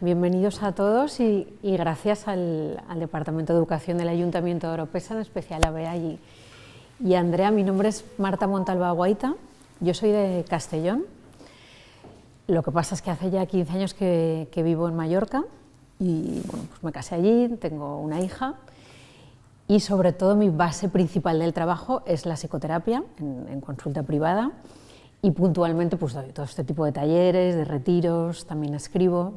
Bienvenidos a todos y gracias al Departamento de Educación del Ayuntamiento de Oropesa, en especial a Bea y a Andrea. Mi nombre es Marta Montalva Guaita, yo soy de Castellón. Lo que pasa es que hace ya 15 años que vivo en Mallorca y bueno, pues me casé allí, tengo una hija y sobre todo mi base principal del trabajo es la psicoterapia en consulta privada y puntualmente pues doy todo este tipo de talleres, de retiros, también escribo.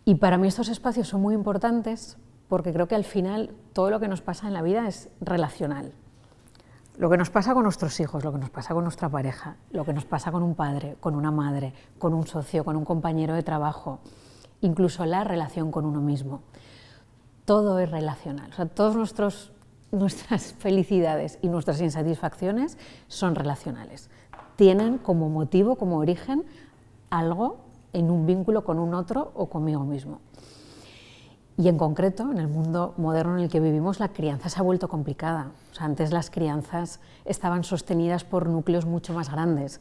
Y para mí estos espacios son muy importantes porque creo que al final todo lo que nos pasa en la vida es relacional. Lo que nos pasa con nuestros hijos, lo que nos pasa con nuestra pareja, lo que nos pasa con un padre, con una madre, con un socio, con un compañero de trabajo, incluso la relación con uno mismo. Todo es relacional, o sea, todas nuestras felicidades y nuestras insatisfacciones son relacionales. Tienen como motivo, como origen, algo en un vínculo con un otro o conmigo mismo. Y en concreto, en el mundo moderno en el que vivimos, la crianza se ha vuelto complicada. O sea, antes las crianzas estaban sostenidas por núcleos mucho más grandes.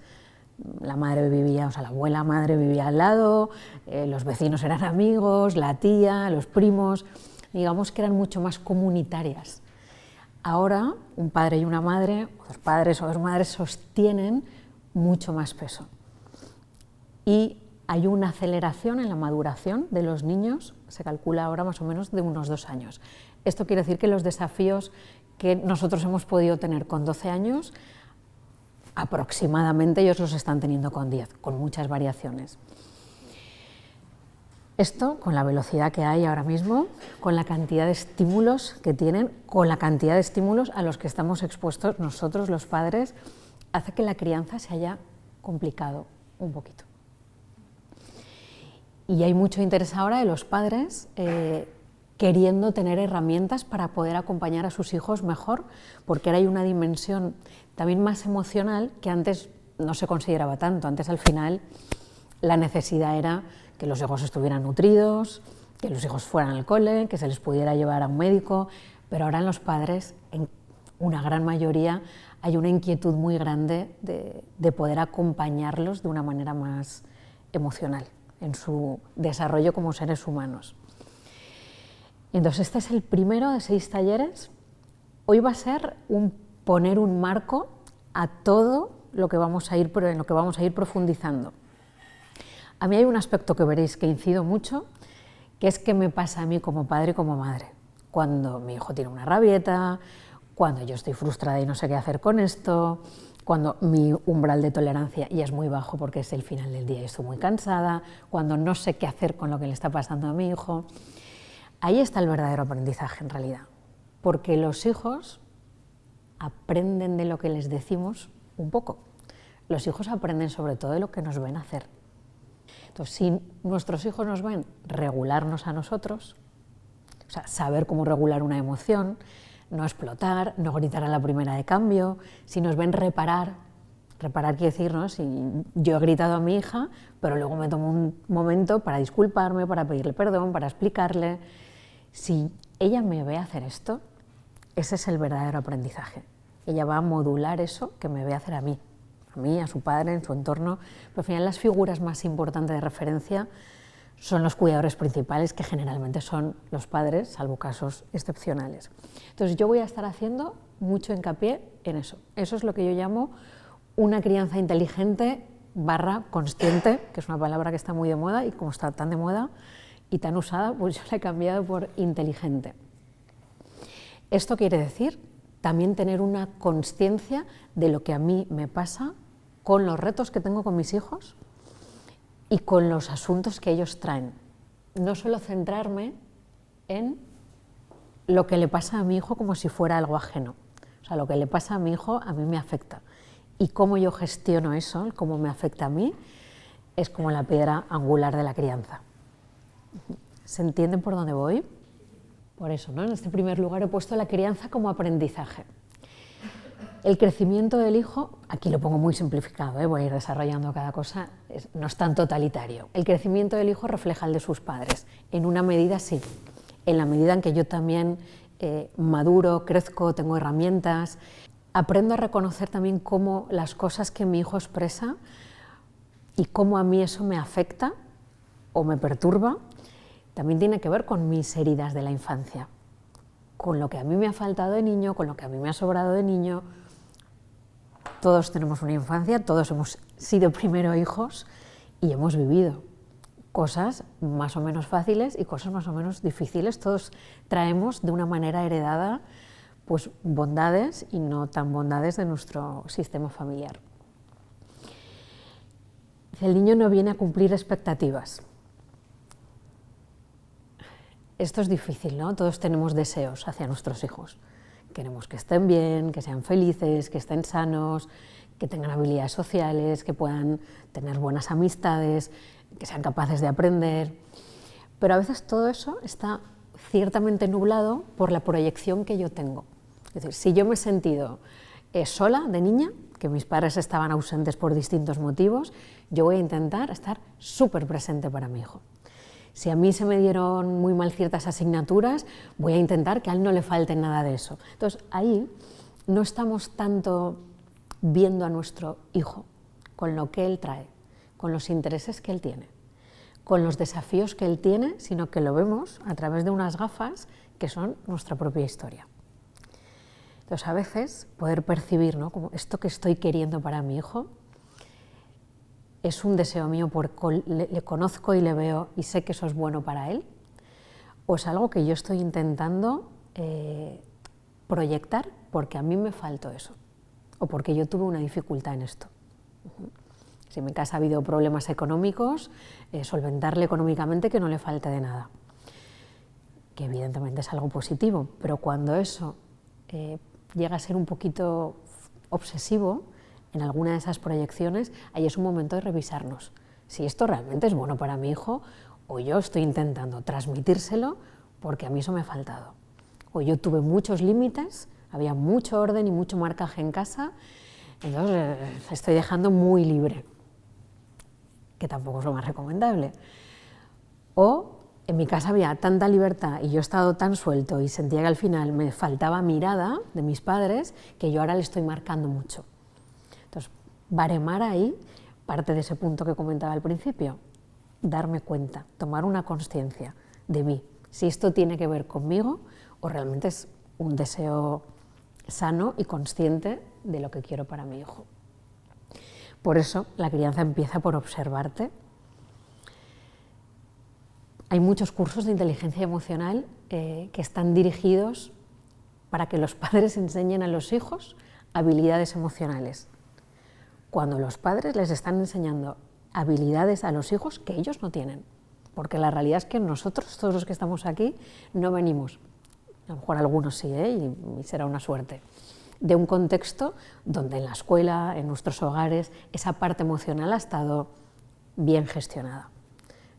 La madre vivía, o sea, la abuela madre vivía al lado, los vecinos eran amigos, la tía, los primos, digamos que eran mucho más comunitarias. Ahora, un padre y una madre, o dos padres o dos madres, sostienen mucho más peso. Y hay una aceleración en la maduración de los niños, se calcula ahora más o menos de unos 2 años. Esto quiere decir que los desafíos que nosotros hemos podido tener con 12 años, aproximadamente ellos los están teniendo con 10, con muchas variaciones. Esto, con la velocidad que hay ahora mismo, con la cantidad de estímulos que tienen, con la cantidad de estímulos a los que estamos expuestos nosotros, los padres, hace que la crianza se haya complicado un poquito. Y hay mucho interés ahora de los padres queriendo tener herramientas para poder acompañar a sus hijos mejor, porque ahora hay una dimensión también más emocional que antes no se consideraba tanto. Antes, al final, la necesidad era que los hijos estuvieran nutridos, que los hijos fueran al cole, que se les pudiera llevar a un médico, pero ahora en los padres, en una gran mayoría, hay una inquietud muy grande de poder acompañarlos de una manera más emocional en su desarrollo como seres humanos. Entonces, este es el primero de 6 talleres. Hoy va a ser poner un marco a todo lo que vamos a ir profundizando. A mí hay un aspecto que veréis que incido mucho, que es que me pasa a mí como padre y como madre. Cuando mi hijo tiene una rabieta, cuando yo estoy frustrada y no sé qué hacer con esto, cuando mi umbral de tolerancia ya es muy bajo porque es el final del día y estoy muy cansada, cuando no sé qué hacer con lo que le está pasando a mi hijo. Ahí está el verdadero aprendizaje en realidad, porque los hijos aprenden de lo que les decimos un poco. Los hijos aprenden sobre todo de lo que nos ven hacer. Entonces, si nuestros hijos nos ven regularnos a nosotros, o sea, saber cómo regular una emoción, no explotar, no gritar a la primera de cambio, si nos ven reparar quiere decir, ¿no? Si yo he gritado a mi hija, pero luego me tomo un momento para disculparme, para pedirle perdón, para explicarle. Si ella me ve hacer esto, ese es el verdadero aprendizaje. Ella va a modular eso que me ve hacer a mí, a su padre, en su entorno. Pero al final las figuras más importantes de referencia son los cuidadores principales, que generalmente son los padres, salvo casos excepcionales. Entonces yo voy a estar haciendo mucho hincapié en eso. Eso es lo que yo llamo una crianza inteligente / consciente, que es una palabra que está muy de moda y como está tan de moda y tan usada, pues yo la he cambiado por inteligente. Esto quiere decir también tener una consciencia de lo que a mí me pasa con los retos que tengo con mis hijos y con los asuntos que ellos traen. No suelo centrarme en lo que le pasa a mi hijo como si fuera algo ajeno. O sea, lo que le pasa a mi hijo a mí me afecta. Y cómo yo gestiono eso, cómo me afecta a mí, es como la piedra angular de la crianza. ¿Se entienden por dónde voy? Por eso, ¿no? En este primer lugar he puesto la crianza como aprendizaje. El crecimiento del hijo, aquí lo pongo muy simplificado, voy a ir desarrollando cada cosa, no es tan totalitario. El crecimiento del hijo refleja el de sus padres, en una medida sí, en la medida en que yo también maduro, crezco, tengo herramientas, aprendo a reconocer también cómo las cosas que mi hijo expresa y cómo a mí eso me afecta, o me perturba, también tiene que ver con mis heridas de la infancia, con lo que a mí me ha faltado de niño, con lo que a mí me ha sobrado de niño. Todos tenemos una infancia, todos hemos sido primero hijos y hemos vivido cosas más o menos fáciles y cosas más o menos difíciles. Todos traemos de una manera heredada pues bondades y no tan bondades de nuestro sistema familiar. El niño no viene a cumplir expectativas. Esto es difícil, ¿no? Todos tenemos deseos hacia nuestros hijos. Queremos que estén bien, que sean felices, que estén sanos, que tengan habilidades sociales, que puedan tener buenas amistades, que sean capaces de aprender. Pero a veces todo eso está ciertamente nublado por la proyección que yo tengo. Es decir, si yo me he sentido sola de niña, que mis padres estaban ausentes por distintos motivos, yo voy a intentar estar súper presente para mi hijo. Si a mí se me dieron muy mal ciertas asignaturas, voy a intentar que a él no le falte nada de eso. Entonces, ahí no estamos tanto viendo a nuestro hijo con lo que él trae, con los intereses que él tiene, con los desafíos que él tiene, sino que lo vemos a través de unas gafas que son nuestra propia historia. Entonces, a veces, poder percibir, ¿no?, como esto que estoy queriendo para mi hijo es un deseo mío porque le conozco y le veo y sé que eso es bueno para él, o es algo que yo estoy intentando proyectar porque a mí me faltó eso, o porque yo tuve una dificultad en esto. Si en mi casa ha habido problemas económicos, solventarle económicamente que no le falte de nada, que evidentemente es algo positivo, pero cuando eso llega a ser un poquito obsesivo, en alguna de esas proyecciones, ahí es un momento de revisarnos. Si esto realmente es bueno para mi hijo, o yo estoy intentando transmitírselo porque a mí eso me ha faltado. O yo tuve muchos límites, había mucho orden y mucho marcaje en casa, entonces estoy dejando muy libre, que tampoco es lo más recomendable. O en mi casa había tanta libertad y yo he estado tan suelto y sentía que al final me faltaba mirada de mis padres que yo ahora le estoy marcando mucho. Entonces, baremar ahí parte de ese punto que comentaba al principio, darme cuenta, tomar una consciencia de mí, si esto tiene que ver conmigo o realmente es un deseo sano y consciente de lo que quiero para mi hijo. Por eso la crianza empieza por observarte. Hay muchos cursos de inteligencia emocional que están dirigidos para que los padres enseñen a los hijos habilidades emocionales, cuando los padres les están enseñando habilidades a los hijos que ellos no tienen, porque la realidad es que nosotros, todos los que estamos aquí, no venimos, a lo mejor algunos sí, y será una suerte, de un contexto donde en la escuela, en nuestros hogares, esa parte emocional ha estado bien gestionada.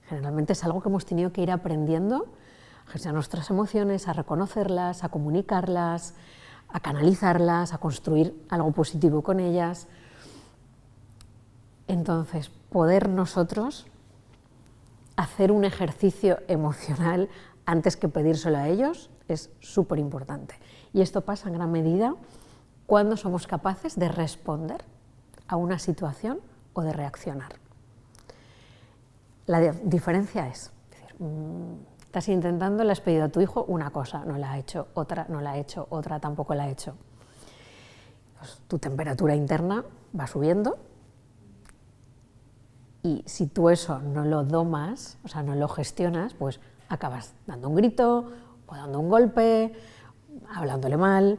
Generalmente es algo que hemos tenido que ir aprendiendo a gestionar nuestras emociones, a reconocerlas, a comunicarlas, a canalizarlas, a construir algo positivo con ellas. Entonces, poder nosotros hacer un ejercicio emocional antes que pedírselo a ellos es súper importante. Y esto pasa en gran medida cuando somos capaces de responder a una situación o de reaccionar. La diferencia es decir, estás intentando, le has pedido a tu hijo una cosa, no la ha hecho, otra no la ha hecho, otra tampoco la ha hecho. Pues, tu temperatura interna va subiendo. Y si tú eso no lo domas, o sea, no lo gestionas, pues acabas dando un grito o dando un golpe, hablándole mal.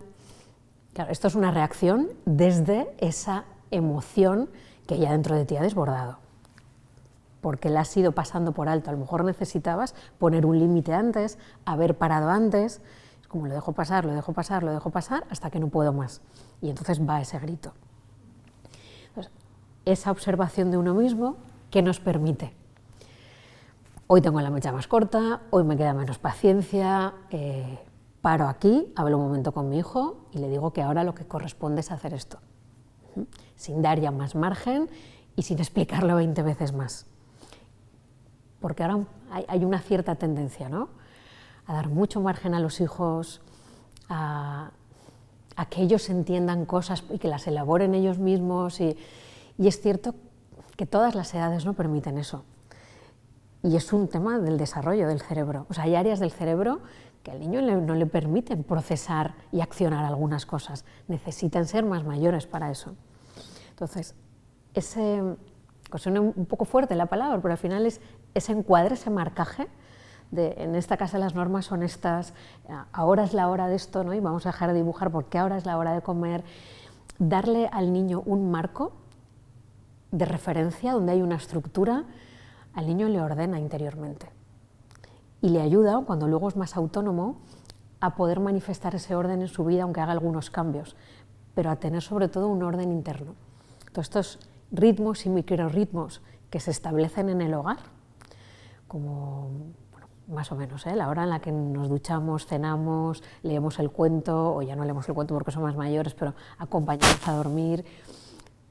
Claro, esto es una reacción desde esa emoción que ya dentro de ti ha desbordado, porque la has ido pasando por alto. A lo mejor necesitabas poner un límite antes, haber parado antes, es como lo dejo pasar, lo dejo pasar, lo dejo pasar, hasta que no puedo más. Y entonces va ese grito. Entonces, esa observación de uno mismo, ¿qué nos permite? Hoy tengo la mecha más corta, hoy me queda menos paciencia, paro aquí, hablo un momento con mi hijo y le digo que ahora lo que corresponde es hacer esto, sin dar ya más margen y sin explicarlo 20 veces más. Porque ahora hay una cierta tendencia, ¿no?, a dar mucho margen a los hijos, a que ellos entiendan cosas y que las elaboren ellos mismos, y es cierto que todas las edades no permiten eso. Y es un tema del desarrollo del cerebro. O sea, hay áreas del cerebro que al niño no le permiten procesar y accionar algunas cosas. Necesitan ser más mayores para eso. Entonces, pues suena un poco fuerte la palabra, pero al final es ese encuadre, ese marcaje de en esta casa las normas son estas, ahora es la hora de esto, ¿no? Y vamos a dejar de dibujar porque ahora es la hora de comer. Darle al niño un marco de referencia donde hay una estructura, al niño le ordena interiormente y le ayuda, cuando luego es más autónomo, a poder manifestar ese orden en su vida, aunque haga algunos cambios, pero a tener sobre todo un orden interno. Todos estos ritmos y microrritmos que se establecen en el hogar, como bueno, más o menos, la hora en la que nos duchamos, cenamos, leemos el cuento, o ya no leemos el cuento porque somos más mayores, pero acompañamos a dormir,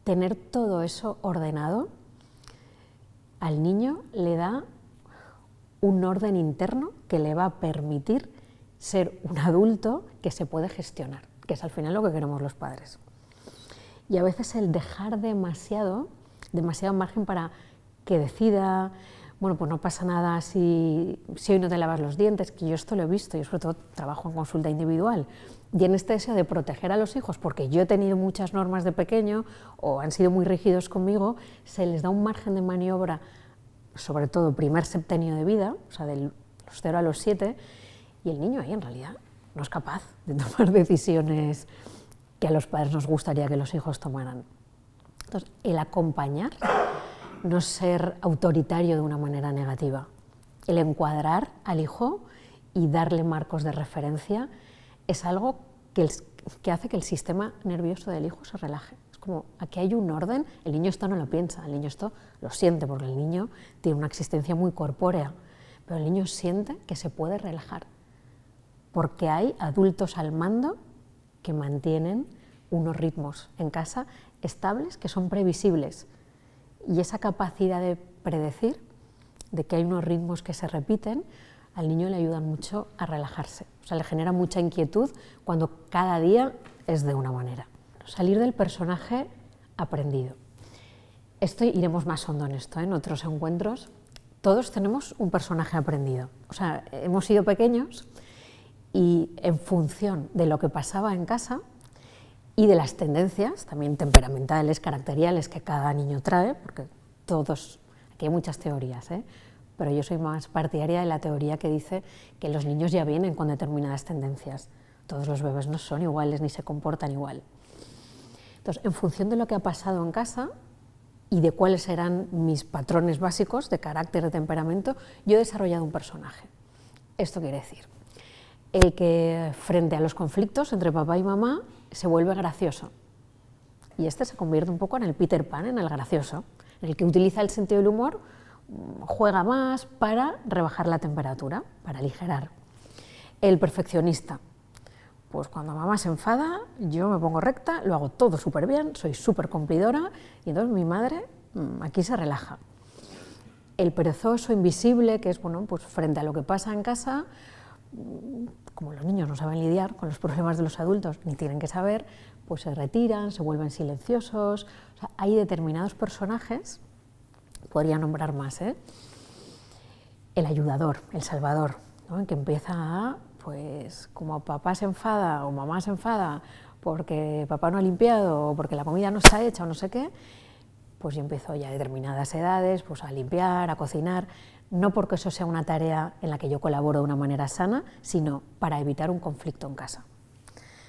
tener todo eso ordenado, al niño le da un orden interno que le va a permitir ser un adulto que se puede gestionar, que es al final lo que queremos los padres. Y a veces el dejar demasiado margen para que decida, bueno, pues no pasa nada si hoy no te lavas los dientes, que yo esto lo he visto, yo sobre todo trabajo en consulta individual, y en este deseo de proteger a los hijos, porque yo he tenido muchas normas de pequeño o han sido muy rígidos conmigo, se les da un margen de maniobra, sobre todo primer septenio de vida, o sea, de los 0 a los 7, y el niño ahí en realidad no es capaz de tomar decisiones que a los padres nos gustaría que los hijos tomaran. Entonces, el acompañar, no ser autoritario de una manera negativa, el encuadrar al hijo y darle marcos de referencia es algo que hace que el sistema nervioso del hijo se relaje. Es como, aquí hay un orden, el niño esto no lo piensa, el niño esto lo siente, porque el niño tiene una existencia muy corpórea, pero el niño siente que se puede relajar, porque hay adultos al mando que mantienen unos ritmos en casa estables, que son previsibles, y esa capacidad de predecir, de que hay unos ritmos que se repiten, al niño le ayuda mucho a relajarse. O sea, le genera mucha inquietud cuando cada día es de una manera. Salir del personaje aprendido. Iremos más hondo en esto, en otros encuentros. Todos tenemos un personaje aprendido. O sea, hemos sido pequeños y en función de lo que pasaba en casa y de las tendencias, también temperamentales, caracteriales, que cada niño trae, porque aquí hay muchas teorías, pero yo soy más partidaria de la teoría que dice que los niños ya vienen con determinadas tendencias. Todos los bebés no son iguales ni se comportan igual. Entonces, en función de lo que ha pasado en casa y de cuáles eran mis patrones básicos de carácter, de temperamento, yo he desarrollado un personaje. Esto quiere decir, el que frente a los conflictos entre papá y mamá se vuelve gracioso. Y este se convierte un poco en el Peter Pan, en el gracioso, en el que utiliza el sentido del humor, juega más para rebajar la temperatura, para aligerar. El perfeccionista, pues cuando mamá se enfada, yo me pongo recta, lo hago todo súper bien, soy súper cumplidora, y entonces mi madre aquí se relaja. El perezoso, invisible, que es bueno, pues frente a lo que pasa en casa, como los niños no saben lidiar con los problemas de los adultos, ni tienen que saber, pues se retiran, se vuelven silenciosos. O sea, hay determinados personajes, podría nombrar más, el ayudador, el salvador, ¿no? En que empieza a, pues como papá se enfada o mamá se enfada porque papá no ha limpiado o porque la comida no está hecha o no sé qué, pues yo empiezo ya a determinadas edades pues a limpiar, a cocinar, no porque eso sea una tarea en la que yo colaboro de una manera sana, sino para evitar un conflicto en casa.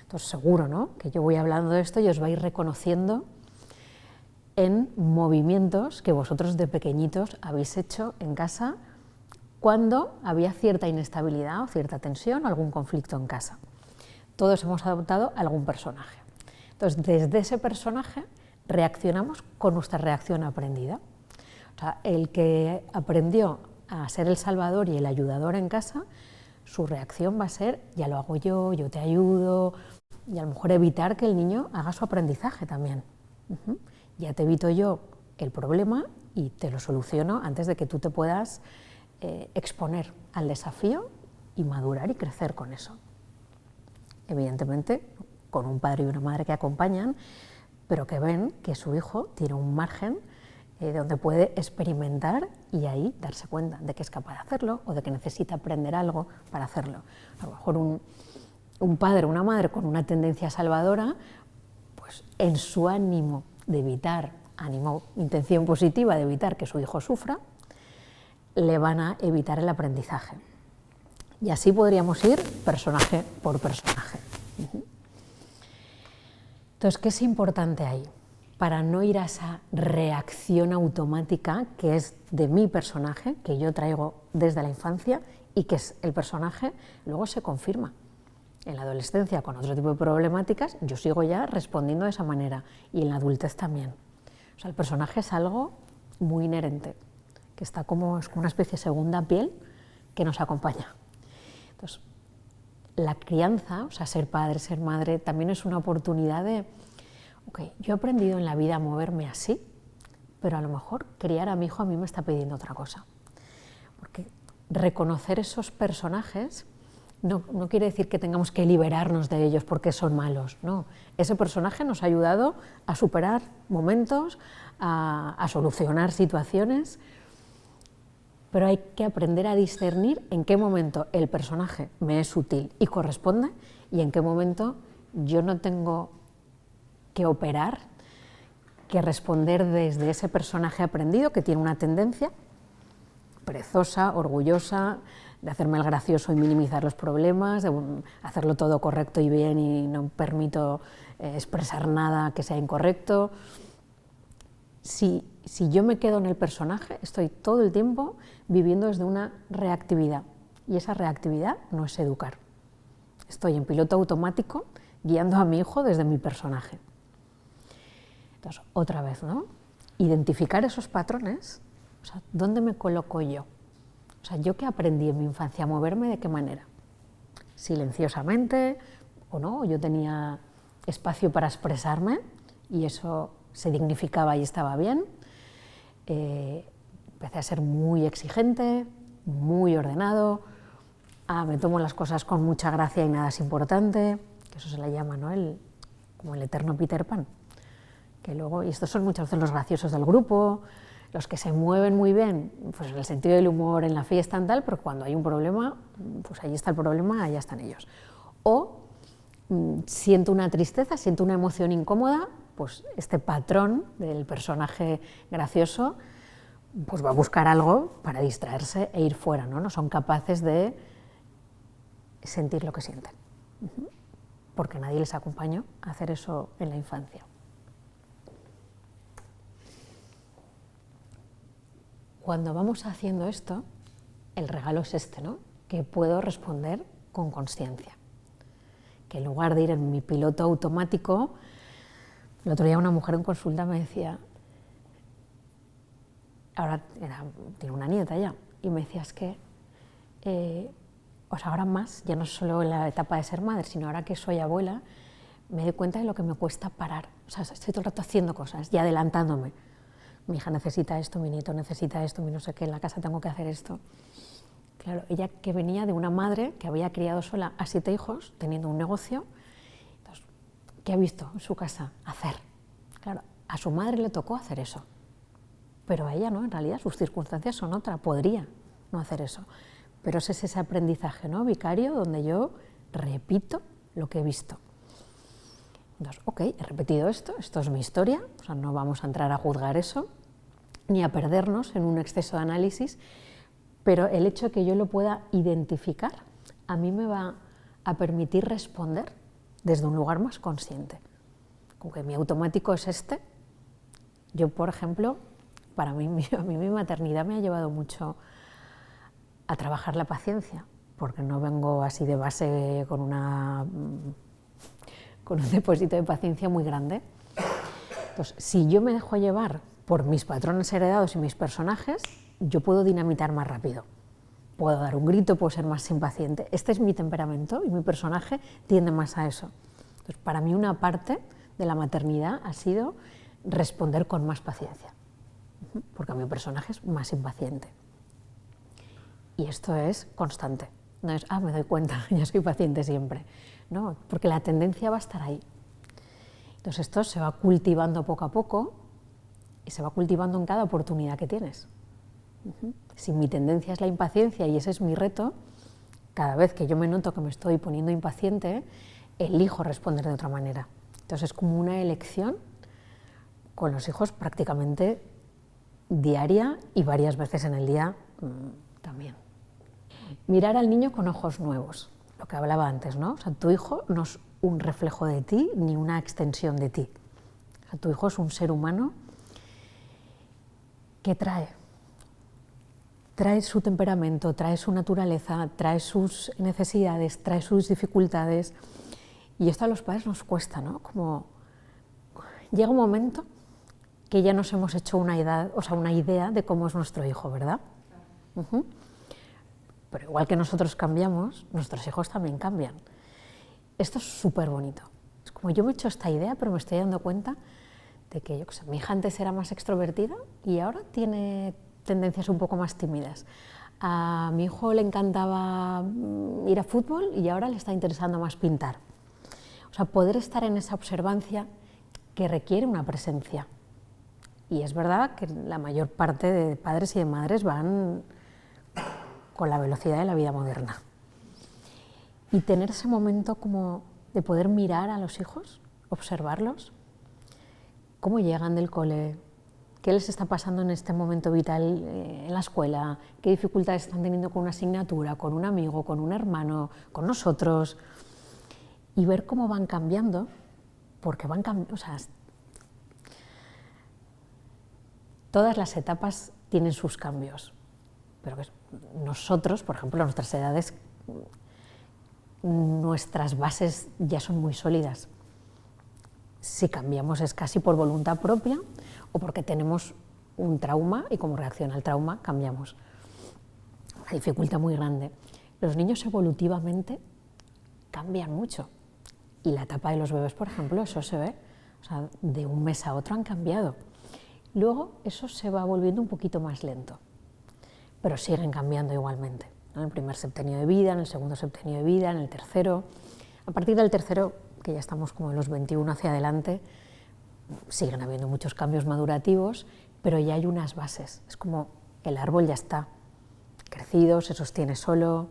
Entonces seguro, ¿no?, que yo voy hablando de esto y os vais reconociendo en movimientos que vosotros de pequeñitos habéis hecho en casa cuando había cierta inestabilidad o cierta tensión o algún conflicto en casa. Todos hemos adoptado algún personaje. Entonces, desde ese personaje reaccionamos con nuestra reacción aprendida. O sea, el que aprendió a ser el salvador y el ayudador en casa, su reacción va a ser, ya lo hago yo te ayudo, y a lo mejor evitar que el niño haga su aprendizaje también. Ya te evito yo el problema y te lo soluciono antes de que tú te puedas exponer al desafío y madurar y crecer con eso. Evidentemente, con un padre y una madre que acompañan, pero que ven que su hijo tiene un margen donde puede experimentar y ahí darse cuenta de que es capaz de hacerlo o de que necesita aprender algo para hacerlo. A lo mejor un padre o una madre con una tendencia salvadora, pues en su ánimo de evitar, intención positiva de evitar que su hijo sufra, le van a evitar el aprendizaje. Y así podríamos ir personaje por personaje. Entonces, ¿qué es importante ahí? Para no ir a esa reacción automática que es de mi personaje, que yo traigo desde la infancia y que es el personaje, luego se confirma. En la adolescencia, con otro tipo de problemáticas, yo sigo ya respondiendo de esa manera y en la adultez también. O sea, el personaje es algo muy inherente, que está como es una especie de segunda piel que nos acompaña. Entonces, la crianza, o sea, ser padre, ser madre, también es una oportunidad de, ok, yo he aprendido en la vida a moverme así, pero a lo mejor criar a mi hijo a mí me está pidiendo otra cosa. Porque reconocer esos personajes no quiere decir que tengamos que liberarnos de ellos porque son malos, no. Ese personaje nos ha ayudado a superar momentos, a solucionar situaciones, pero hay que aprender a discernir en qué momento el personaje me es útil y corresponde y en qué momento yo no tengo que operar, que responder desde ese personaje aprendido que tiene una tendencia perezosa, orgullosa, de hacerme el gracioso y minimizar los problemas, de hacerlo todo correcto y bien y no permito expresar nada que sea incorrecto. Si yo me quedo en el personaje, estoy todo el tiempo viviendo desde una reactividad y esa reactividad no es educar. Estoy en piloto automático guiando a mi hijo desde mi personaje. Entonces, otra vez, ¿no? Identificar esos patrones, o sea, ¿dónde me coloco yo? O sea, ¿yo qué aprendí en mi infancia? ¿A moverme de qué manera? ¿Silenciosamente o no? Yo tenía espacio para expresarme y eso se dignificaba y estaba bien. Empecé a ser muy exigente, muy ordenado, me tomo las cosas con mucha gracia y nada es importante, que eso se le llama, ¿no? Como el eterno Peter Pan. Que luego, y estos son muchas veces los graciosos del grupo, los que se mueven muy bien, pues en el sentido del humor, en la fiesta y tal, pero cuando hay un problema, pues allí está el problema, allá están ellos. O siento una tristeza, siento una emoción incómoda, pues este patrón del personaje gracioso pues va a buscar algo para distraerse e ir fuera, ¿no? No son capaces de sentir lo que sienten, porque nadie les acompañó a hacer eso en la infancia. Cuando vamos haciendo esto, el regalo es este, ¿no? Que puedo responder con consciencia. Que en lugar de ir en mi piloto automático, el otro día una mujer en consulta me decía, tiene una nieta ya, y me decía, es que, ahora más, ya no solo en la etapa de ser madre, sino ahora que soy abuela, me doy cuenta de lo que me cuesta parar. O sea, estoy todo el rato haciendo cosas y adelantándome. Mi hija necesita esto, mi nieto necesita esto, mi no sé qué, en la casa tengo que hacer esto. Claro, ella que venía de una madre que había criado sola a 7 hijos, teniendo un negocio, entonces, ¿qué ha visto en su casa hacer? Claro, a su madre le tocó hacer eso, pero a ella no, en realidad sus circunstancias son otras, podría no hacer eso. Pero es ese aprendizaje, ¿no? Vicario, donde yo repito lo que he visto. Entonces, ok, he repetido esto es mi historia, o sea, no vamos a entrar a juzgar eso, ni a perdernos en un exceso de análisis, pero el hecho de que yo lo pueda identificar, a mí me va a permitir responder desde un lugar más consciente. Como que mi automático es este. Yo, por ejemplo, a mí mi maternidad me ha llevado mucho a trabajar la paciencia, porque no vengo así de base con un depósito de paciencia muy grande. Entonces, si yo me dejo llevar por mis patrones heredados y mis personajes, yo puedo dinamitar más rápido. Puedo dar un grito, puedo ser más impaciente. Este es mi temperamento y mi personaje tiende más a eso. Entonces, para mí una parte de la maternidad ha sido responder con más paciencia, porque mi personaje es más impaciente. Y esto es constante. No es, me doy cuenta, ya soy paciente siempre. No, porque la tendencia va a estar ahí. Entonces esto se va cultivando poco a poco y se va cultivando en cada oportunidad que tienes. Si mi tendencia es la impaciencia y ese es mi reto, cada vez que yo me noto que me estoy poniendo impaciente, elijo responder de otra manera. Entonces es como una elección con los hijos prácticamente diaria y varias veces en el día también. Mirar al niño con ojos nuevos, lo que hablaba antes, ¿no? O sea, tu hijo no es un reflejo de ti ni una extensión de ti. O sea, tu hijo es un ser humano que trae su temperamento, trae su naturaleza, trae sus necesidades, trae sus dificultades. Y esto a los padres nos cuesta, ¿no? Como llega un momento que ya nos hemos hecho una idea de cómo es nuestro hijo, ¿verdad? Pero igual que nosotros cambiamos, nuestros hijos también cambian. Esto es súper bonito. Es como yo me he hecho esta idea, pero me estoy dando cuenta de que yo, mi hija antes era más extrovertida y ahora tiene tendencias un poco más tímidas. A mi hijo le encantaba ir a fútbol y ahora le está interesando más pintar. O sea, poder estar en esa observancia que requiere una presencia. Y es verdad que la mayor parte de padres y de madres van con la velocidad de la vida moderna. Y tener ese momento como de poder mirar a los hijos, observarlos, cómo llegan del cole, qué les está pasando en este momento vital en la escuela, qué dificultades están teniendo con una asignatura, con un amigo, con un hermano, con nosotros, y ver cómo van cambiando, porque van cambiando, o sea, todas las etapas tienen sus cambios, pero nosotros, por ejemplo, a nuestras edades, nuestras bases ya son muy sólidas. Si cambiamos es casi por voluntad propia o porque tenemos un trauma y como reacción al trauma cambiamos. Una dificultad muy grande. Los niños evolutivamente cambian mucho y la etapa de los bebés, por ejemplo, eso se ve, o sea, de un mes a otro han cambiado. Luego eso se va volviendo un poquito más lento, pero siguen cambiando igualmente, ¿no? En el primer septenio de vida, en el segundo septenio de vida, en el tercero. A partir del tercero, que ya estamos como en los 21 hacia adelante, siguen habiendo muchos cambios madurativos, pero ya hay unas bases. Es como el árbol ya está crecido, se sostiene solo,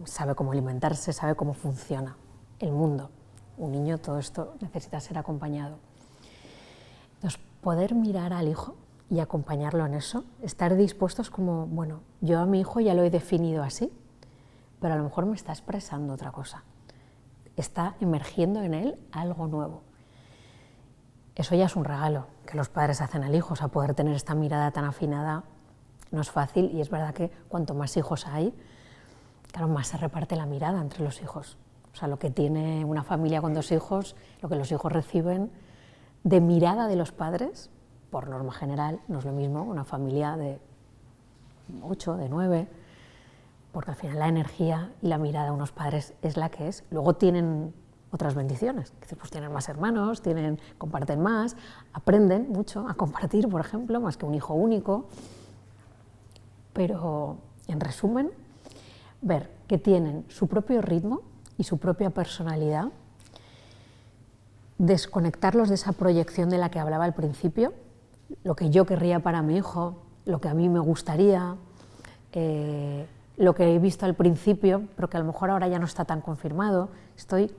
sabe cómo alimentarse, sabe cómo funciona el mundo. Un niño, todo esto necesita ser acompañado. Entonces, poder mirar al hijo y acompañarlo en eso, estar dispuestos como, bueno, yo a mi hijo ya lo he definido así, pero a lo mejor me está expresando otra cosa. Está emergiendo en él algo nuevo. Eso ya es un regalo que los padres hacen al hijo, o sea, poder tener esta mirada tan afinada no es fácil y es verdad que cuanto más hijos hay, claro, más se reparte la mirada entre los hijos. O sea, lo que tiene una familia con 2 hijos, lo que los hijos reciben de mirada de los padres, por norma general, no es lo mismo una familia de 8, de 9, porque al final la energía y la mirada de unos padres es la que es. Luego tienen otras bendiciones, pues tienen más hermanos, comparten más, aprenden mucho a compartir, por ejemplo, más que un hijo único. Pero, en resumen, ver que tienen su propio ritmo y su propia personalidad, desconectarlos de esa proyección de la que hablaba al principio, lo que yo querría para mi hijo, lo que a mí me gustaría, lo que he visto al principio, pero que a lo mejor ahora ya no está tan confirmado. Estoy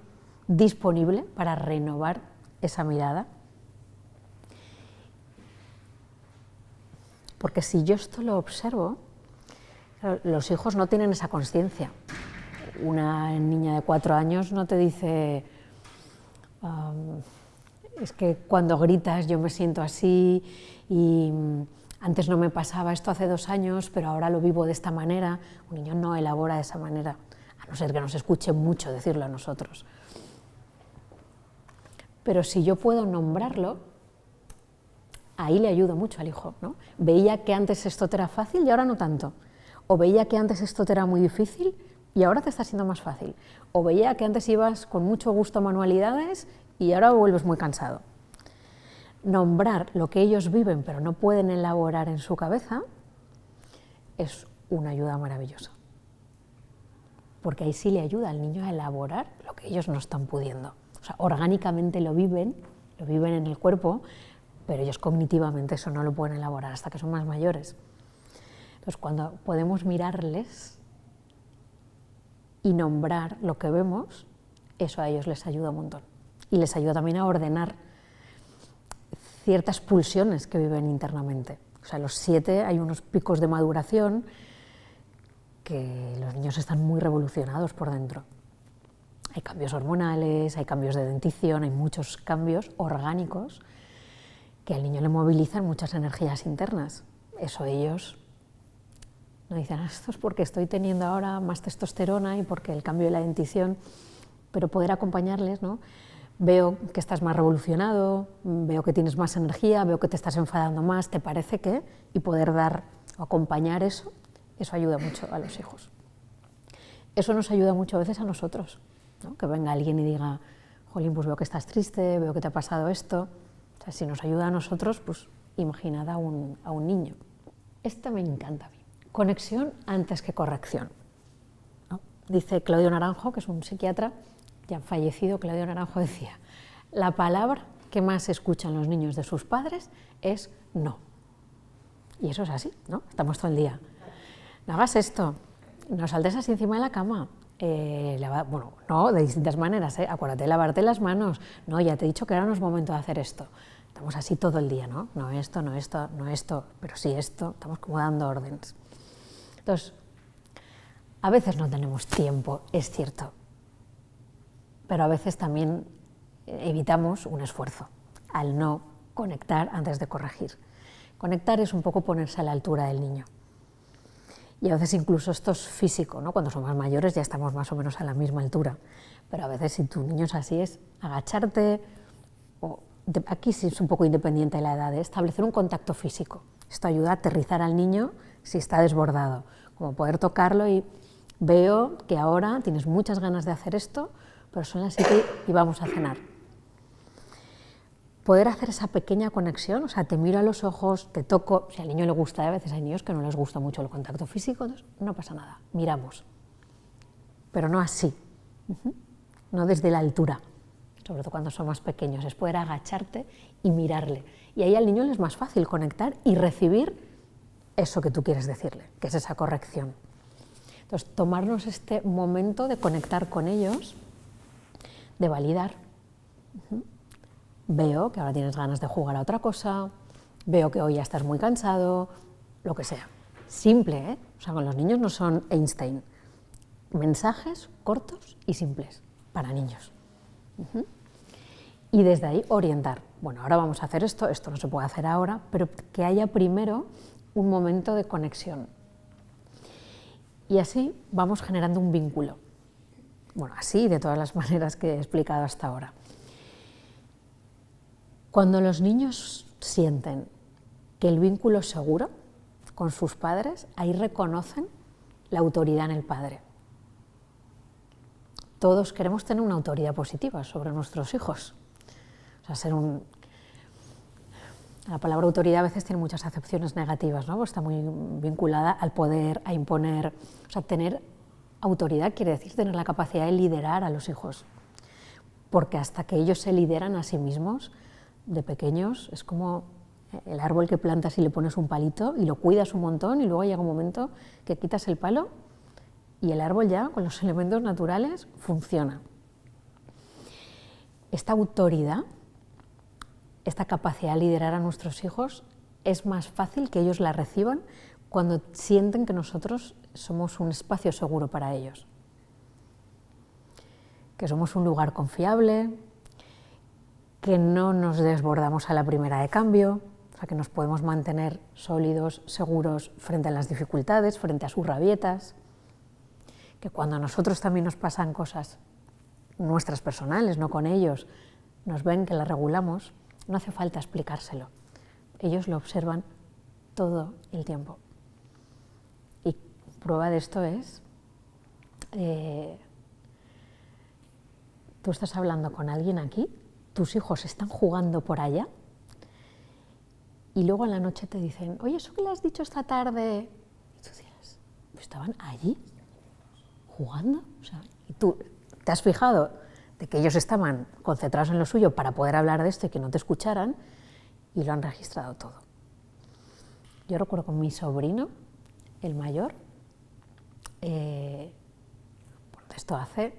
disponible para renovar esa mirada. Porque si yo esto lo observo, los hijos no tienen esa conciencia. Una niña de 4 años no te dice, es que cuando gritas yo me siento así y antes no me pasaba esto hace 2 años, pero ahora lo vivo de esta manera. Un niño no elabora de esa manera, a no ser que nos escuche mucho decirlo a nosotros. Pero si yo puedo nombrarlo, ahí le ayudo mucho al hijo, ¿no? Veía que antes esto te era fácil y ahora no tanto. O veía que antes esto te era muy difícil y ahora te está siendo más fácil. O veía que antes ibas con mucho gusto a manualidades y ahora vuelves muy cansado. Nombrar lo que ellos viven pero no pueden elaborar en su cabeza es una ayuda maravillosa. Porque ahí sí le ayuda al niño a elaborar lo que ellos no están pudiendo. O sea, orgánicamente lo viven en el cuerpo, pero ellos cognitivamente eso no lo pueden elaborar hasta que son más mayores. Entonces, cuando podemos mirarles y nombrar lo que vemos, eso a ellos les ayuda un montón. Y les ayuda también a ordenar ciertas pulsiones que viven internamente. O sea, a los 7 hay unos picos de maduración que los niños están muy revolucionados por dentro. Hay cambios hormonales, hay cambios de dentición, hay muchos cambios orgánicos que al niño le movilizan muchas energías internas. Eso ellos no dicen, esto es porque estoy teniendo ahora más testosterona y porque el cambio de la dentición, pero poder acompañarles, ¿no? Veo que estás más revolucionado, veo que tienes más energía, veo que te estás enfadando más, ¿te parece que? Y poder dar o acompañar eso ayuda mucho a los hijos. Eso nos ayuda mucho a veces a nosotros, ¿no? Que venga alguien y diga, jolín, pues veo que estás triste, veo que te ha pasado esto. O sea, si nos ayuda a nosotros, pues imaginad a un niño. Esta me encanta a mí. Conexión antes que corrección, ¿no? Dice Claudio Naranjo, que es un psiquiatra, ya fallecido. Claudio Naranjo decía, la palabra que más escuchan los niños de sus padres es no. Y eso es así, ¿no? Estamos todo el día, no hagas esto, no saltes así encima de la cama, bueno, no, de distintas maneras, acuérdate de lavarte las manos, no, ya te he dicho que ahora no es momento de hacer esto. Estamos así todo el día, ¿no? No esto, no esto, no esto, pero sí esto, estamos como dando órdenes. Entonces, a veces no tenemos tiempo, es cierto, pero a veces también evitamos un esfuerzo al no conectar antes de corregir. Conectar es un poco ponerse a la altura del niño. Y a veces incluso esto es físico, ¿no? Cuando somos mayores ya estamos más o menos a la misma altura, pero a veces si tu niño es así es agacharte, o aquí sí es un poco independiente de la edad, establecer un contacto físico. Esto ayuda a aterrizar al niño si está desbordado, como poder tocarlo y veo que ahora tienes muchas ganas de hacer esto, pero son las 7 y vamos a cenar. Poder hacer esa pequeña conexión, o sea, te miro a los ojos, te toco, si al niño le gusta, a veces hay niños que no les gusta mucho el contacto físico, entonces no pasa nada, miramos, pero no así, no desde la altura, sobre todo cuando son más pequeños, es poder agacharte y mirarle, y ahí al niño le es más fácil conectar y recibir eso que tú quieres decirle, que es esa corrección. Entonces, tomarnos este momento de conectar con ellos, de validar. Veo que ahora tienes ganas de jugar a otra cosa, veo que hoy ya estás muy cansado, lo que sea. Simple, ¿eh? O sea, con los niños no son Einstein. Mensajes cortos y simples para niños. Y desde ahí orientar. Bueno, ahora vamos a hacer esto, esto no se puede hacer ahora, pero que haya primero un momento de conexión. Y así vamos generando un vínculo. Bueno, así de todas las maneras que he explicado hasta ahora. Cuando los niños sienten que el vínculo es seguro con sus padres, ahí reconocen la autoridad en el padre. Todos queremos tener una autoridad positiva sobre nuestros hijos. O sea, la palabra autoridad a veces tiene muchas acepciones negativas, ¿no? Pues está muy vinculada al poder, a imponer. O sea, tener autoridad quiere decir tener la capacidad de liderar a los hijos. Porque hasta que ellos se lideran a sí mismos, de pequeños, es como el árbol que plantas y le pones un palito y lo cuidas un montón y luego llega un momento que quitas el palo y el árbol ya, con los elementos naturales, funciona. Esta autoridad, esta capacidad de liderar a nuestros hijos, es más fácil que ellos la reciban cuando sienten que nosotros somos un espacio seguro para ellos, que somos un lugar confiable, que no nos desbordamos a la primera de cambio, o sea, que nos podemos mantener sólidos, seguros frente a las dificultades, frente a sus rabietas, que cuando a nosotros también nos pasan cosas nuestras personales, no con ellos, nos ven que las regulamos, no hace falta explicárselo. Ellos lo observan todo el tiempo. Y prueba de esto es, tú estás hablando con alguien aquí, tus hijos están jugando por allá y luego en la noche te dicen, oye, ¿eso que le has dicho esta tarde? Y tú dices, pues estaban allí jugando. O sea, y tú te has fijado de que ellos estaban concentrados en lo suyo para poder hablar de esto y que no te escucharan, y lo han registrado todo. Yo recuerdo con mi sobrino, el mayor, esto hace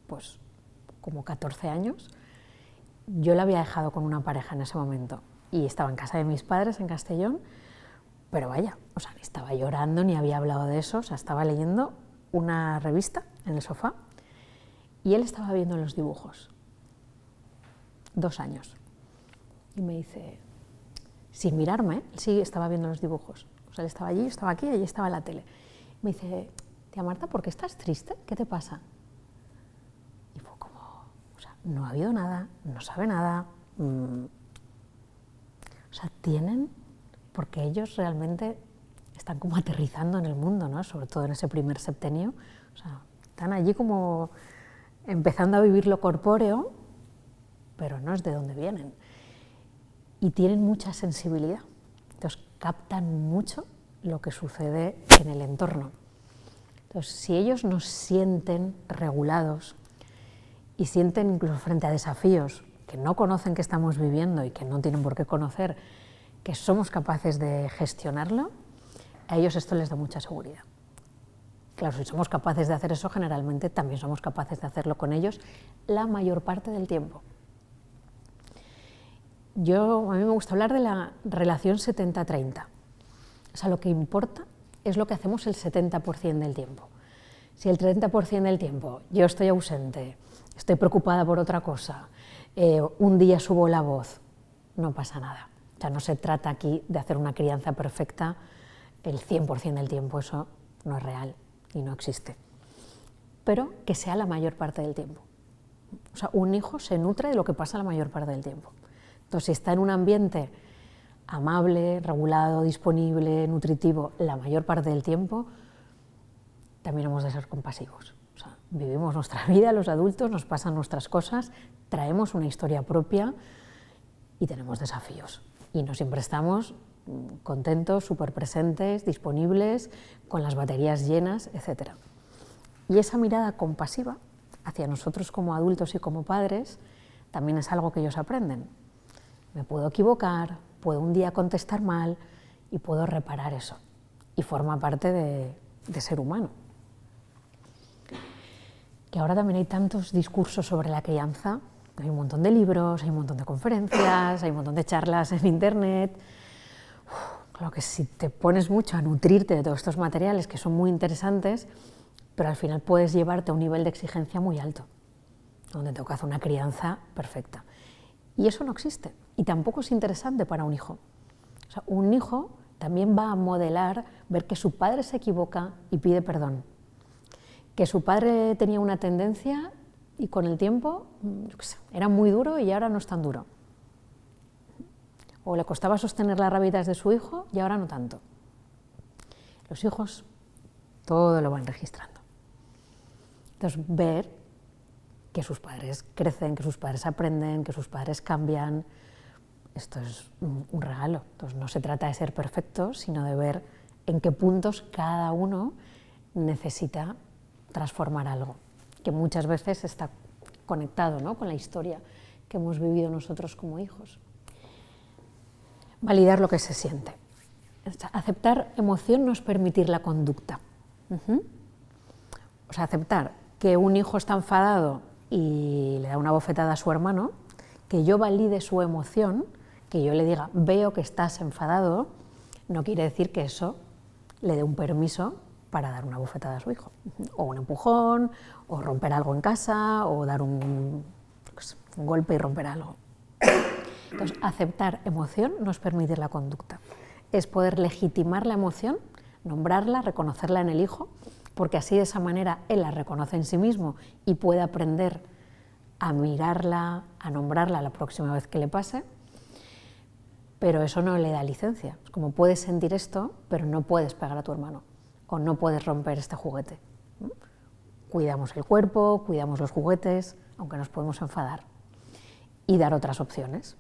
pues como 14 años, yo lo había dejado con una pareja en ese momento y estaba en casa de mis padres en Castellón, pero vaya, o sea, ni estaba llorando ni había hablado de eso, o sea, estaba leyendo una revista en el sofá y él estaba viendo los dibujos, 2 años, y me dice, sin mirarme, él sí estaba viendo los dibujos, o sea, él estaba allí, yo estaba aquí, allí estaba la tele, me dice, tía Marta, ¿por qué estás triste? ¿Qué te pasa? Y fue como, o sea, no ha habido nada, no sabe nada, o sea, tienen, porque ellos realmente están como aterrizando en el mundo, ¿no? Sobre todo en ese primer septenio, o sea, están allí como empezando a vivir lo corpóreo, pero no es de dónde vienen. Y tienen mucha sensibilidad, entonces captan mucho lo que sucede en el entorno. Entonces, si ellos nos sienten regulados y sienten incluso frente a desafíos que no conocen que estamos viviendo y que no tienen por qué conocer, que somos capaces de gestionarlo, a ellos esto les da mucha seguridad. Claro, si somos capaces de hacer eso, generalmente también somos capaces de hacerlo con ellos la mayor parte del tiempo. A mí me gusta hablar de la relación 70-30. O sea, lo que importa es lo que hacemos el 70% del tiempo. Si el 30% del tiempo yo estoy ausente, estoy preocupada por otra cosa, un día subo la voz, no pasa nada. O sea, no se trata aquí de hacer una crianza perfecta el 100% del tiempo, eso no es real y no existe. Pero que sea la mayor parte del tiempo. O sea, un hijo se nutre de lo que pasa la mayor parte del tiempo. Entonces, si está en un ambiente amable, regulado, disponible, nutritivo, la mayor parte del tiempo, también hemos de ser compasivos. O sea, vivimos nuestra vida, los adultos, nos pasan nuestras cosas, traemos una historia propia y tenemos desafíos. Y no siempre estamos contentos, súper presentes, disponibles, con las baterías llenas, etc. Y esa mirada compasiva hacia nosotros como adultos y como padres también es algo que ellos aprenden. Me puedo equivocar, puedo un día contestar mal y puedo reparar eso. Y forma parte de ser humano. Que ahora también hay tantos discursos sobre la crianza, hay un montón de libros, hay un montón de conferencias, hay un montón de charlas en internet. Claro que si te pones mucho a nutrirte de todos estos materiales que son muy interesantes, pero al final puedes llevarte a un nivel de exigencia muy alto, donde tengo que hacer una crianza perfecta. Y eso no existe, y tampoco es interesante para un hijo. O sea, un hijo también va a modelar, ver que su padre se equivoca y pide perdón, que su padre tenía una tendencia y con el tiempo, yo qué sé, era muy duro y ahora no es tan duro. O le costaba sostener las rabietas de su hijo y ahora no tanto. Los hijos todo lo van registrando. Entonces, ver que sus padres crecen, que sus padres aprenden, que sus padres cambian, esto es un regalo. Entonces, no se trata de ser perfectos, sino de ver en qué puntos cada uno necesita transformar algo, que muchas veces está conectado, ¿no?, con la historia que hemos vivido nosotros como hijos. Validar lo que se siente. Aceptar emoción no es permitir la conducta. O sea, aceptar que un hijo está enfadado y le da una bofetada a su hermano, que yo valide su emoción, que yo le diga, veo que estás enfadado, no quiere decir que eso le dé un permiso para dar una bofetada a su hijo, o un empujón, o romper algo en casa, o dar un golpe y romper algo. Entonces, aceptar emoción no es permitir la conducta, es poder legitimar la emoción, nombrarla, reconocerla en el hijo, porque así de esa manera él la reconoce en sí mismo y puede aprender a mirarla, a nombrarla la próxima vez que le pase, pero eso no le da licencia. Es como puedes sentir esto, pero no puedes pegar a tu hermano, o no puedes romper este juguete. Cuidamos el cuerpo, cuidamos los juguetes, aunque nos podemos enfadar, y dar otras opciones.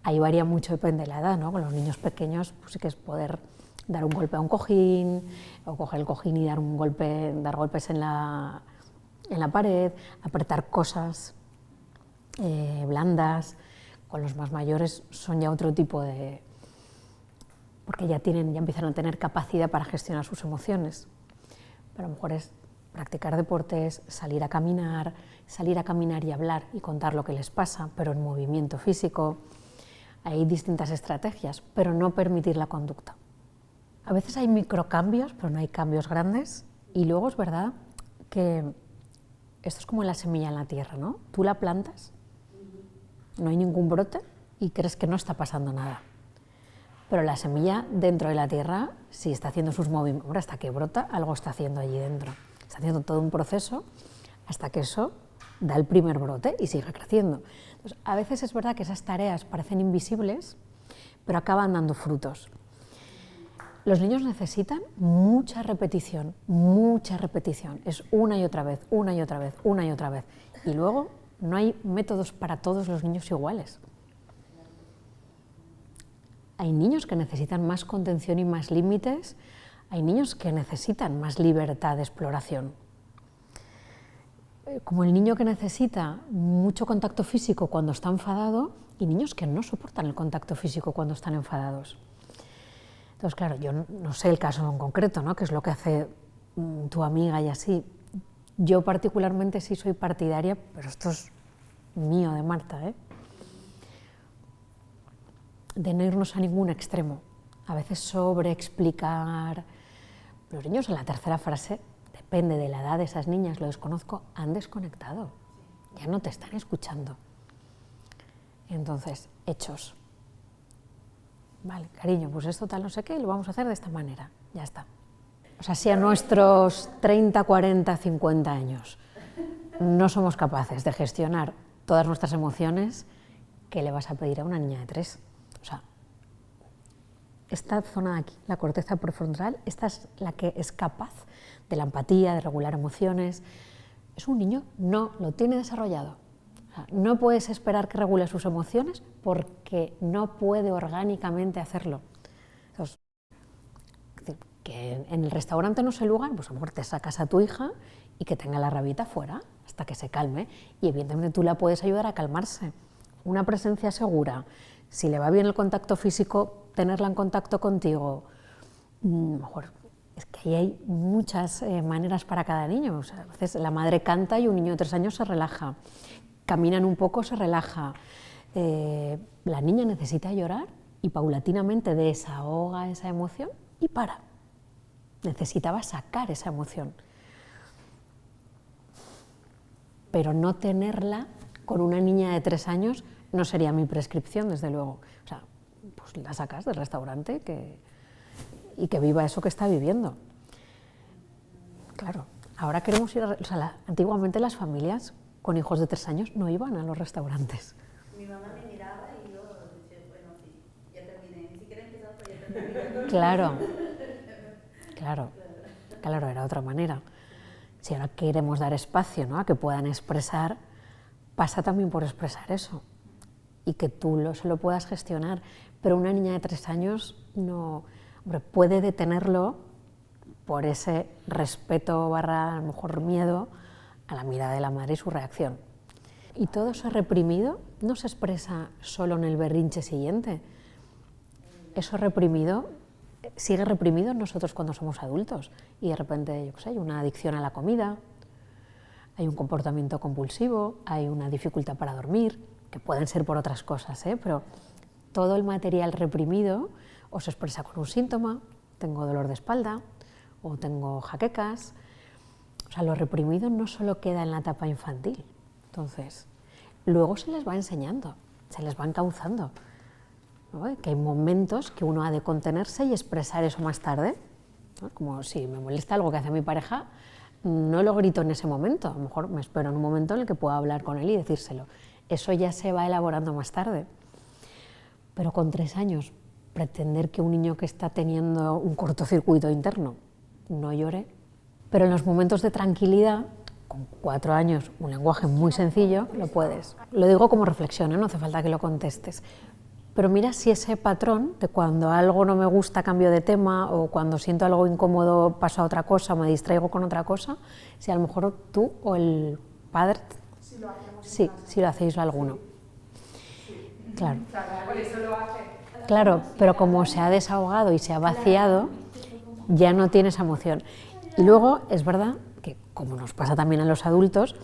Ahí varía mucho, depende de la edad, ¿no? Con los niños pequeños pues sí que es poder dar un golpe a un cojín, o coger el cojín y dar golpes en la pared, apretar cosas blandas, Con los más mayores son ya otro tipo de... porque ya empiezan a tener capacidad para gestionar sus emociones. Pero a lo mejor es practicar deportes, salir a caminar y hablar y contar lo que les pasa, pero en movimiento físico. Hay distintas estrategias, pero no permitir la conducta. A veces hay microcambios, pero no hay cambios grandes. Y luego es verdad que esto es como la semilla en la tierra, ¿no? Tú la plantas, no hay ningún brote y crees que no está pasando nada. Pero la semilla dentro de la tierra sí está haciendo sus movimientos. Hasta que brota, algo está haciendo allí dentro. Está haciendo todo un proceso hasta que eso da el primer brote y sigue creciendo. Entonces, a veces es verdad que esas tareas parecen invisibles, pero acaban dando frutos. Los niños necesitan mucha repetición, mucha repetición. Es una y otra vez, una y otra vez, una y otra vez. Y luego no hay métodos para todos los niños iguales. Hay niños que necesitan más contención y más límites, hay niños que necesitan más libertad de exploración. Como el niño que necesita mucho contacto físico cuando está enfadado y niños que no soportan el contacto físico cuando están enfadados. Entonces, claro, yo no sé el caso en concreto, ¿no? Que es lo que hace tu amiga y así. Yo particularmente sí soy partidaria, pero esto es mío, de Marta, de no irnos a ningún extremo. A veces sobreexplicar. Los niños en la tercera frase, depende de la edad de esas niñas, lo desconozco, han desconectado. Ya no te están escuchando. Entonces, hechos. Vale, cariño, pues esto tal no sé qué, lo vamos a hacer de esta manera, ya está. O sea, si a nuestros 30, 40, 50 años no somos capaces de gestionar todas nuestras emociones, ¿qué le vas a pedir a una niña de 3? O sea, esta zona de aquí, la corteza prefrontal, esta es la que es capaz de la empatía, de regular emociones. Es un niño, no lo tiene desarrollado. No puedes esperar que regule sus emociones porque no puede orgánicamente hacerlo. Entonces, que en el restaurante no es el lugar, pues a lo mejor te sacas a tu hija y que tenga la rabita fuera hasta que se calme y evidentemente tú la puedes ayudar a calmarse. Una presencia segura, si le va bien el contacto físico, tenerla en contacto contigo, mejor. Es que ahí hay muchas maneras para cada niño. O sea, a veces la madre canta y un niño de 3 años se relaja. Caminan un poco, se relaja. La niña necesita llorar y paulatinamente desahoga esa emoción y para. Necesitaba sacar esa emoción. Pero no tenerla con una niña de 3 años no sería mi prescripción, desde luego. O sea, pues la sacas del restaurante y que viva eso que está viviendo. Claro, ahora queremos ir o sea, antiguamente las familias con hijos de 3 años no iban a los restaurantes. Mi mamá me miraba y yo decía, bueno, sí, ya terminé, ni siquiera empezado, pero ya terminé. Claro, era otra manera. Si ahora queremos dar espacio, ¿no?, a que puedan expresar, pasa también por expresar eso y que tú se lo puedas gestionar. Pero una niña de 3 años no, hombre, puede detenerlo por ese respeto barra, a lo mejor miedo, a la mirada de la madre y su reacción. Y todo eso reprimido no se expresa solo en el berrinche siguiente. Eso reprimido sigue reprimido en nosotros cuando somos adultos y de repente, yo qué sé, hay una adicción a la comida, hay un comportamiento compulsivo, hay una dificultad para dormir, que pueden ser por otras cosas, pero todo el material reprimido o se expresa con un síntoma, tengo dolor de espalda o tengo jaquecas. O sea, lo reprimido no solo queda en la etapa infantil, entonces luego se les va enseñando, se les va encauzando, ¿no? Que hay momentos que uno ha de contenerse y expresar eso más tarde, ¿no? Como si me molesta algo que hace mi pareja, no lo grito en ese momento, a lo mejor me espero en un momento en el que pueda hablar con él y decírselo. Eso ya se va elaborando más tarde. Pero con 3 años, pretender que un niño que está teniendo un cortocircuito interno no llore. Pero en los momentos de tranquilidad, con 4 años, un lenguaje muy sencillo, lo puedes. Lo digo como reflexión, no hace falta que lo contestes. Pero mira si ese patrón de cuando algo no me gusta cambio de tema o cuando siento algo incómodo paso a otra cosa o me distraigo con otra cosa, si a lo mejor tú o el padre, si lo hacéis alguno. Claro. Por eso lo hace. Claro, pero como se ha desahogado y se ha vaciado, ya no tiene esa emoción. Y luego es verdad que, como nos pasa también a los adultos,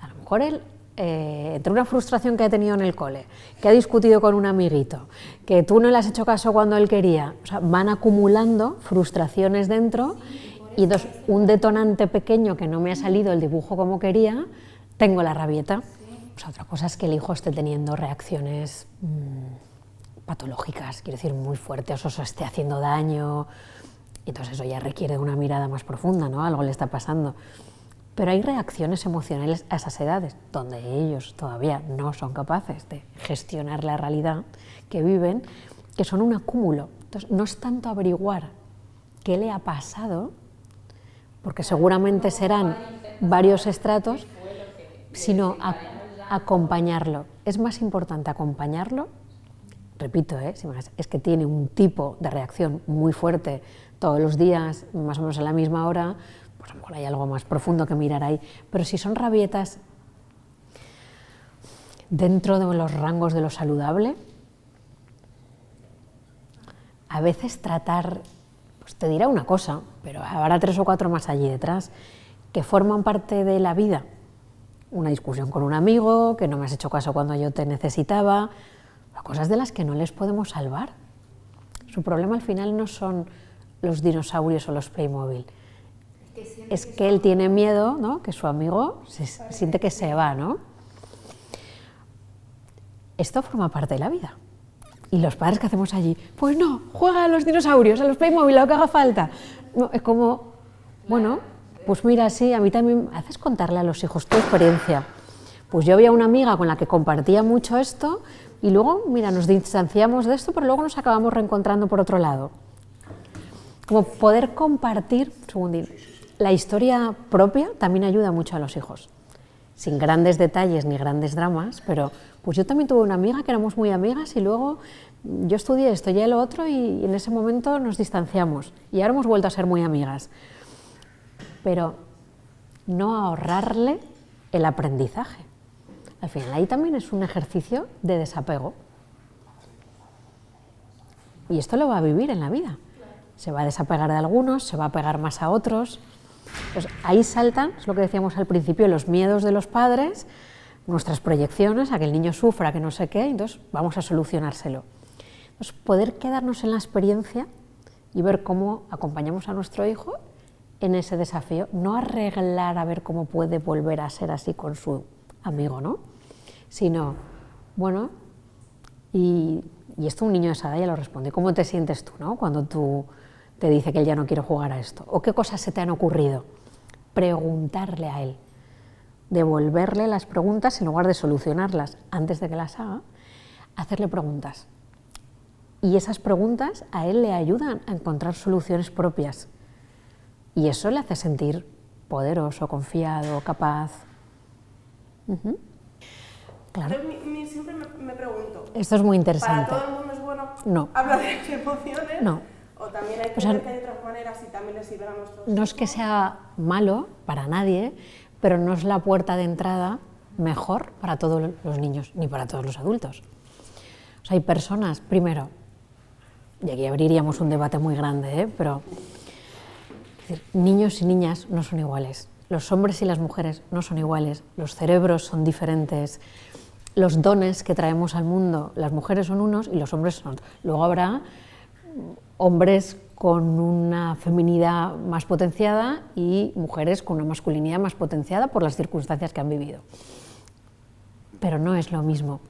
a lo mejor él, entre una frustración que ha tenido en el cole, que ha discutido con un amiguito, que tú no le has hecho caso cuando él quería, o sea, van acumulando frustraciones dentro y un detonante pequeño que no me ha salido el dibujo como quería, tengo la rabieta. O sea, otra cosa es que el hijo esté teniendo reacciones patológicas, quiero decir, muy fuertes, o se esté haciendo daño, entonces eso ya requiere de una mirada más profunda, ¿no? Algo le está pasando. Pero hay reacciones emocionales a esas edades, donde ellos todavía no son capaces de gestionar la realidad que viven, que son un acúmulo. Entonces, no es tanto averiguar qué le ha pasado, porque seguramente serán varios estratos, sino acompañarlo. Es más importante acompañarlo, repito, es que tiene un tipo de reacción muy fuerte todos los días, más o menos a la misma hora, pues a lo mejor hay algo más profundo que mirar ahí, pero si son rabietas dentro de los rangos de lo saludable, a veces tratar, pues te dirá una cosa, pero habrá 3 o 4 más allí detrás, que forman parte de la vida. Una discusión con un amigo, que no me has hecho caso cuando yo te necesitaba, cosas de las que no les podemos salvar. Su problema al final no son los dinosaurios o los Playmobil, es que él tiene miedo, ¿no? Que su amigo siente que se va, ¿no? Esto forma parte de la vida. Y los padres que hacemos allí, pues no, juega a los dinosaurios, a los Playmobil, a lo que haga falta. No, es como, bueno, pues mira, sí, a mí también haces contarle a los hijos tu experiencia. Pues yo había una amiga con la que compartía mucho esto y luego, mira, nos distanciamos de esto, pero luego nos acabamos reencontrando por otro lado. Como poder compartir, segundín, la historia propia también ayuda mucho a los hijos. Sin grandes detalles ni grandes dramas, pero pues yo también tuve una amiga que éramos muy amigas y luego yo estudié esto y lo otro y en ese momento nos distanciamos y ahora hemos vuelto a ser muy amigas. Pero no ahorrarle el aprendizaje. Al final ahí también es un ejercicio de desapego. Y esto lo va a vivir en la vida. Se va a desapegar de algunos, se va a pegar más a otros. Pues ahí saltan, es lo que decíamos al principio, los miedos de los padres, nuestras proyecciones, a que el niño sufra, que no sé qué, entonces vamos a solucionárselo. Entonces, poder quedarnos en la experiencia y ver cómo acompañamos a nuestro hijo en ese desafío, no arreglar a ver cómo puede volver a ser así con su amigo, ¿no? Sino, bueno, y esto un niño de esa edad ya lo responde, ¿cómo te sientes tú, ¿no? Cuando tú te dice que él ya no quiere jugar a esto? ¿O qué cosas se te han ocurrido? Preguntarle a él, devolverle las preguntas en lugar de solucionarlas antes de que las haga, hacerle preguntas. Y esas preguntas a él le ayudan a encontrar soluciones propias. Y eso le hace sentir poderoso, confiado, capaz. Claro. Siempre me pregunto. Esto es muy interesante. ¿Para todo el mundo es bueno no. hablar de las emociones? No. ¿O también hay que ver que hay otras maneras y también les sirven a nuestros hijos? No es que sea malo para nadie, pero no es la puerta de entrada mejor para todos los niños, ni para todos los adultos. O sea, hay personas, primero, y aquí abriríamos un debate muy grande, pero es decir, niños y niñas no son iguales. Los hombres y las mujeres no son iguales, los cerebros son diferentes, los dones que traemos al mundo, las mujeres son unos y los hombres son otros. Luego habrá hombres con una feminidad más potenciada y mujeres con una masculinidad más potenciada por las circunstancias que han vivido. Pero no es lo mismo.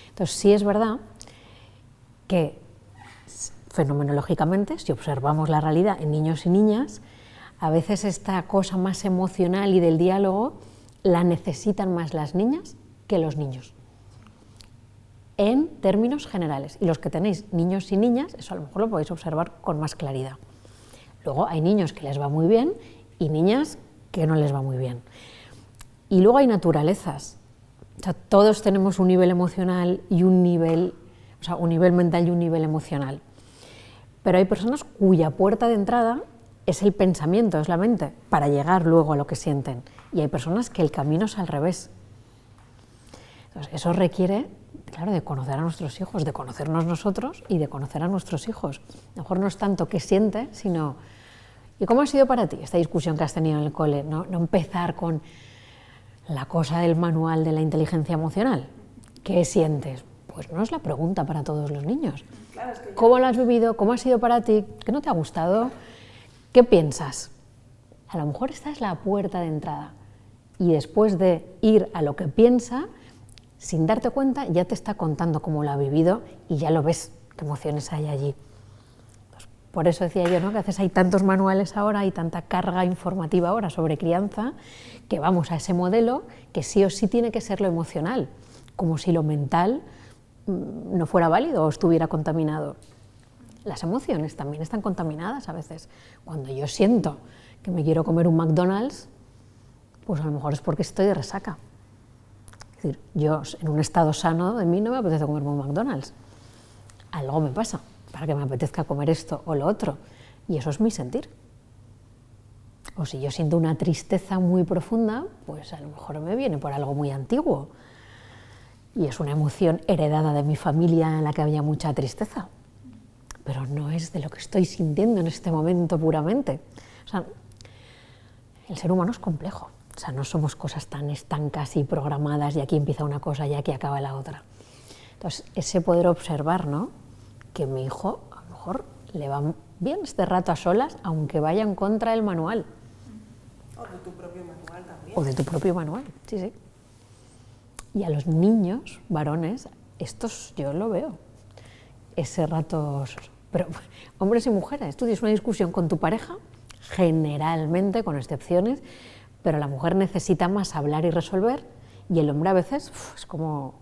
Entonces sí es verdad que fenomenológicamente, si observamos la realidad en niños y niñas, a veces esta cosa más emocional y del diálogo la necesitan más las niñas que los niños, en términos generales. Y los que tenéis niños y niñas, eso a lo mejor lo podéis observar con más claridad. Luego hay niños que les va muy bien y niñas que no les va muy bien. Y luego hay naturalezas. O sea, todos tenemos un nivel emocional y un nivel, o sea, un nivel mental y un nivel emocional. Pero hay personas cuya puerta de entrada es el pensamiento, es la mente, para llegar luego a lo que sienten. Y hay personas que el camino es al revés. Entonces, eso requiere claro, de conocer a nuestros hijos, de conocernos nosotros y de conocer a nuestros hijos. A lo mejor no es tanto qué siente, sino ¿y cómo ha sido para ti esta discusión que has tenido en el cole? No empezar con la cosa del manual de la inteligencia emocional. ¿Qué sientes? Pues no es la pregunta para todos los niños. Claro, es que ¿Cómo lo has vivido? ¿Cómo ha sido para ti? ¿Qué no te ha gustado? ¿Qué piensas? A lo mejor esta es la puerta de entrada. Y después de ir a lo que piensa, sin darte cuenta, ya te está contando cómo lo ha vivido y ya lo ves, qué emociones hay allí. Pues por eso decía yo, ¿no?, que a veces hay tantos manuales ahora, hay tanta carga informativa ahora sobre crianza, que vamos a ese modelo que sí o sí tiene que ser lo emocional, como si lo mental no fuera válido o estuviera contaminado. Las emociones también están contaminadas a veces. Cuando yo siento que me quiero comer un McDonald's, pues a lo mejor es porque estoy de resaca. Es decir, yo en un estado sano de mí no me apetece comerme un McDonald's. Algo me pasa para que me apetezca comer esto o lo otro, y eso es mi sentir. O si yo siento una tristeza muy profunda, pues a lo mejor me viene por algo muy antiguo, y es una emoción heredada de mi familia en la que había mucha tristeza, pero no es de lo que estoy sintiendo en este momento puramente. O sea, el ser humano es complejo. O sea, no somos cosas tan estancas y programadas y aquí empieza una cosa y aquí acaba la otra. Entonces, ese poder observar, ¿no?, que mi hijo a lo mejor le va bien este rato a solas, aunque vaya en contra del manual. O de tu propio manual también. O de tu propio manual, sí, sí. Y a los niños, varones, estos yo lo veo. Ese rato, pero hombres y mujeres, tú tienes una discusión con tu pareja, generalmente, con excepciones, pero la mujer necesita más hablar y resolver, y el hombre a veces es como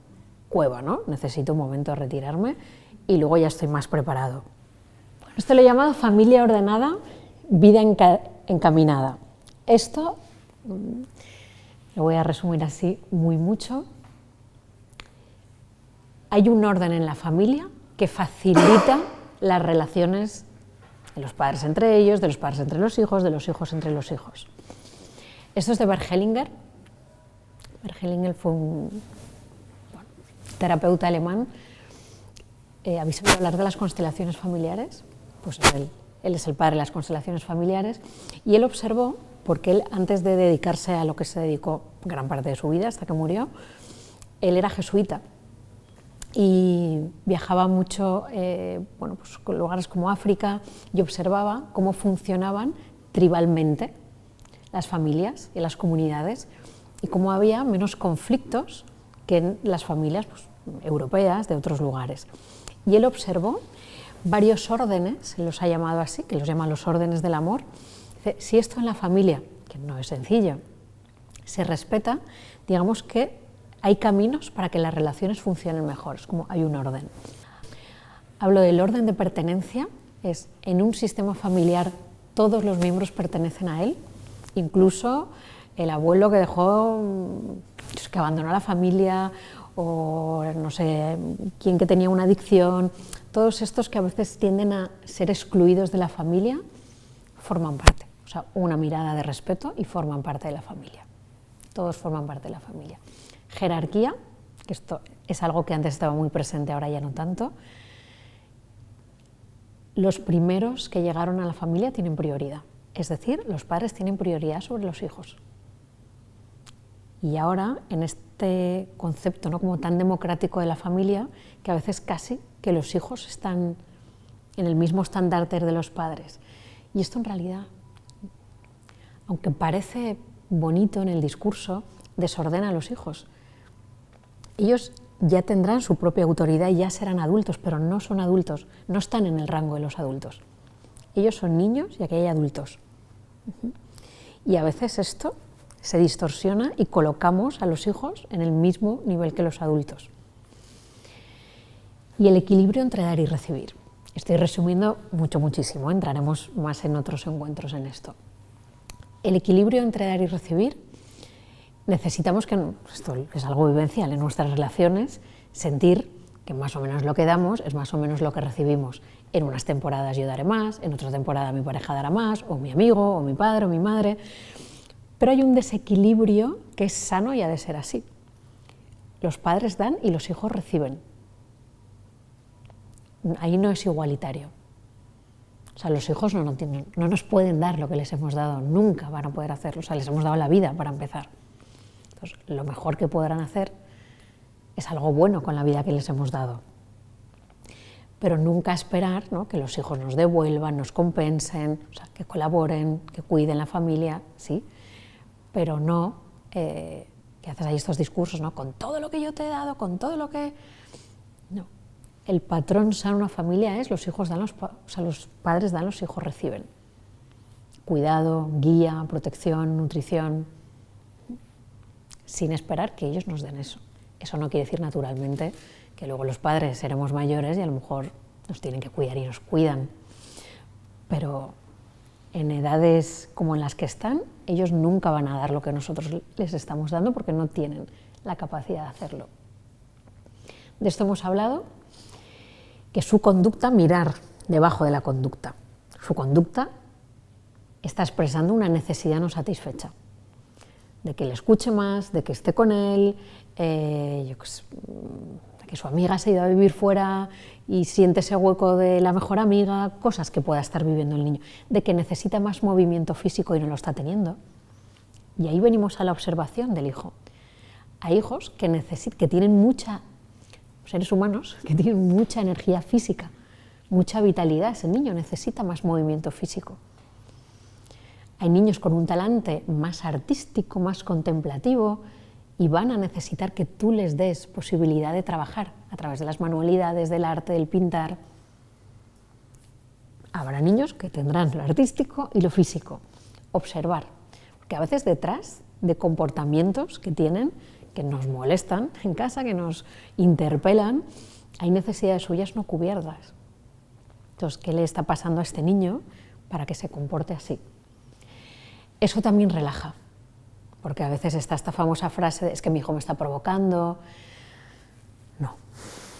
cueva, ¿no? Necesito un momento de retirarme y luego ya estoy más preparado. Esto lo he llamado familia ordenada, vida encaminada. Esto lo voy a resumir así muy mucho. Hay un orden en la familia que facilita las relaciones de los padres entre ellos, de los padres entre los hijos, de los hijos entre los hijos. Esto es de Bert Hellinger. Bert Hellinger fue un terapeuta alemán. ¿Habéis oído hablar de las constelaciones familiares? Pues él es el padre de las constelaciones familiares, y él observó, porque él, antes de dedicarse a lo que se dedicó gran parte de su vida, hasta que murió, él era jesuita y viajaba mucho pues, con lugares como África, y observaba cómo funcionaban tribalmente las familias y las comunidades, y cómo había menos conflictos que en las familias pues, europeas de otros lugares. Y él observó varios órdenes, él los ha llamado así, que los llama los órdenes del amor. Dice, si esto en la familia, que no es sencillo, se respeta, digamos que hay caminos para que las relaciones funcionen mejor, es como hay un orden. Hablo del orden de pertenencia, es en un sistema familiar todos los miembros pertenecen a él, incluso el abuelo que dejó, que abandonó la familia, o no sé, quién que tenía una adicción, todos estos que a veces tienden a ser excluidos de la familia, forman parte, o sea, una mirada de respeto y forman parte de la familia. Todos forman parte de la familia. Jerarquía, que esto es algo que antes estaba muy presente, ahora ya no tanto. Los primeros que llegaron a la familia tienen prioridad, es decir, los padres tienen prioridad sobre los hijos. Y ahora, en este concepto, ¿no?, como tan democrático de la familia, que a veces casi que los hijos están en el mismo estandarte de los padres. Y esto en realidad, aunque parece bonito en el discurso, desordena a los hijos. Ellos ya tendrán su propia autoridad y ya serán adultos, pero no son adultos, no están en el rango de los adultos. Ellos son niños y aquí hay adultos. Y a veces esto se distorsiona y colocamos a los hijos en el mismo nivel que los adultos. Y el equilibrio entre dar y recibir. Estoy resumiendo muchísimo, entraremos más en otros encuentros en esto. El equilibrio entre dar y recibir, necesitamos que, esto es algo vivencial en nuestras relaciones, sentir que más o menos lo que damos es más o menos lo que recibimos. En unas temporadas yo daré más, en otra temporada mi pareja dará más, o mi amigo, o mi padre, o mi madre. Pero hay un desequilibrio que es sano y ha de ser así. los padres dan y los hijos reciben. Ahí no es igualitario. O sea, los hijos no nos pueden dar lo que les hemos dado, nunca van a poder hacerlo. O sea, les hemos dado la vida para empezar. Entonces, lo mejor que podrán hacer es algo bueno con la vida que les hemos dado. Pero nunca esperar, ¿no?, que los hijos nos devuelvan, nos compensen, o sea, que colaboren, que cuiden la familia, sí, pero no que haces ahí estos discursos, ¿no?, con todo lo que yo te he dado, con todo lo que... No. El patrón sano de una familia es los padres dan, los hijos reciben. Cuidado, guía, protección, nutrición, sin esperar que ellos nos den eso. Eso no quiere decir naturalmente que luego los padres seremos mayores y a lo mejor nos tienen que cuidar y nos cuidan. Pero en edades como en las que están, ellos nunca van a dar lo que nosotros les estamos dando porque no tienen la capacidad de hacerlo. De esto hemos hablado, que su conducta, mirar debajo de la conducta. Su conducta está expresando una necesidad no satisfecha, de que le escuche más, de que esté con él, de que su amiga se ha ido a vivir fuera y siente ese hueco de la mejor amiga, cosas que pueda estar viviendo el niño, de que necesita más movimiento físico y no lo está teniendo. Y ahí venimos a la observación del hijo. Hay hijos que tienen seres humanos que tienen mucha energía física, mucha vitalidad. Ese niño necesita más movimiento físico. Hay niños con un talante más artístico, más contemplativo, y van a necesitar que tú les des posibilidad de trabajar a través de las manualidades, del arte, del pintar. Habrá niños que tendrán lo artístico y lo físico. Observar, porque a veces detrás de comportamientos que tienen, que nos molestan en casa, que nos interpelan, hay necesidades suyas no cubiertas. Entonces, ¿qué le está pasando a este niño para que se comporte así? Eso también relaja, porque a veces está esta famosa frase de es que mi hijo me está provocando. No,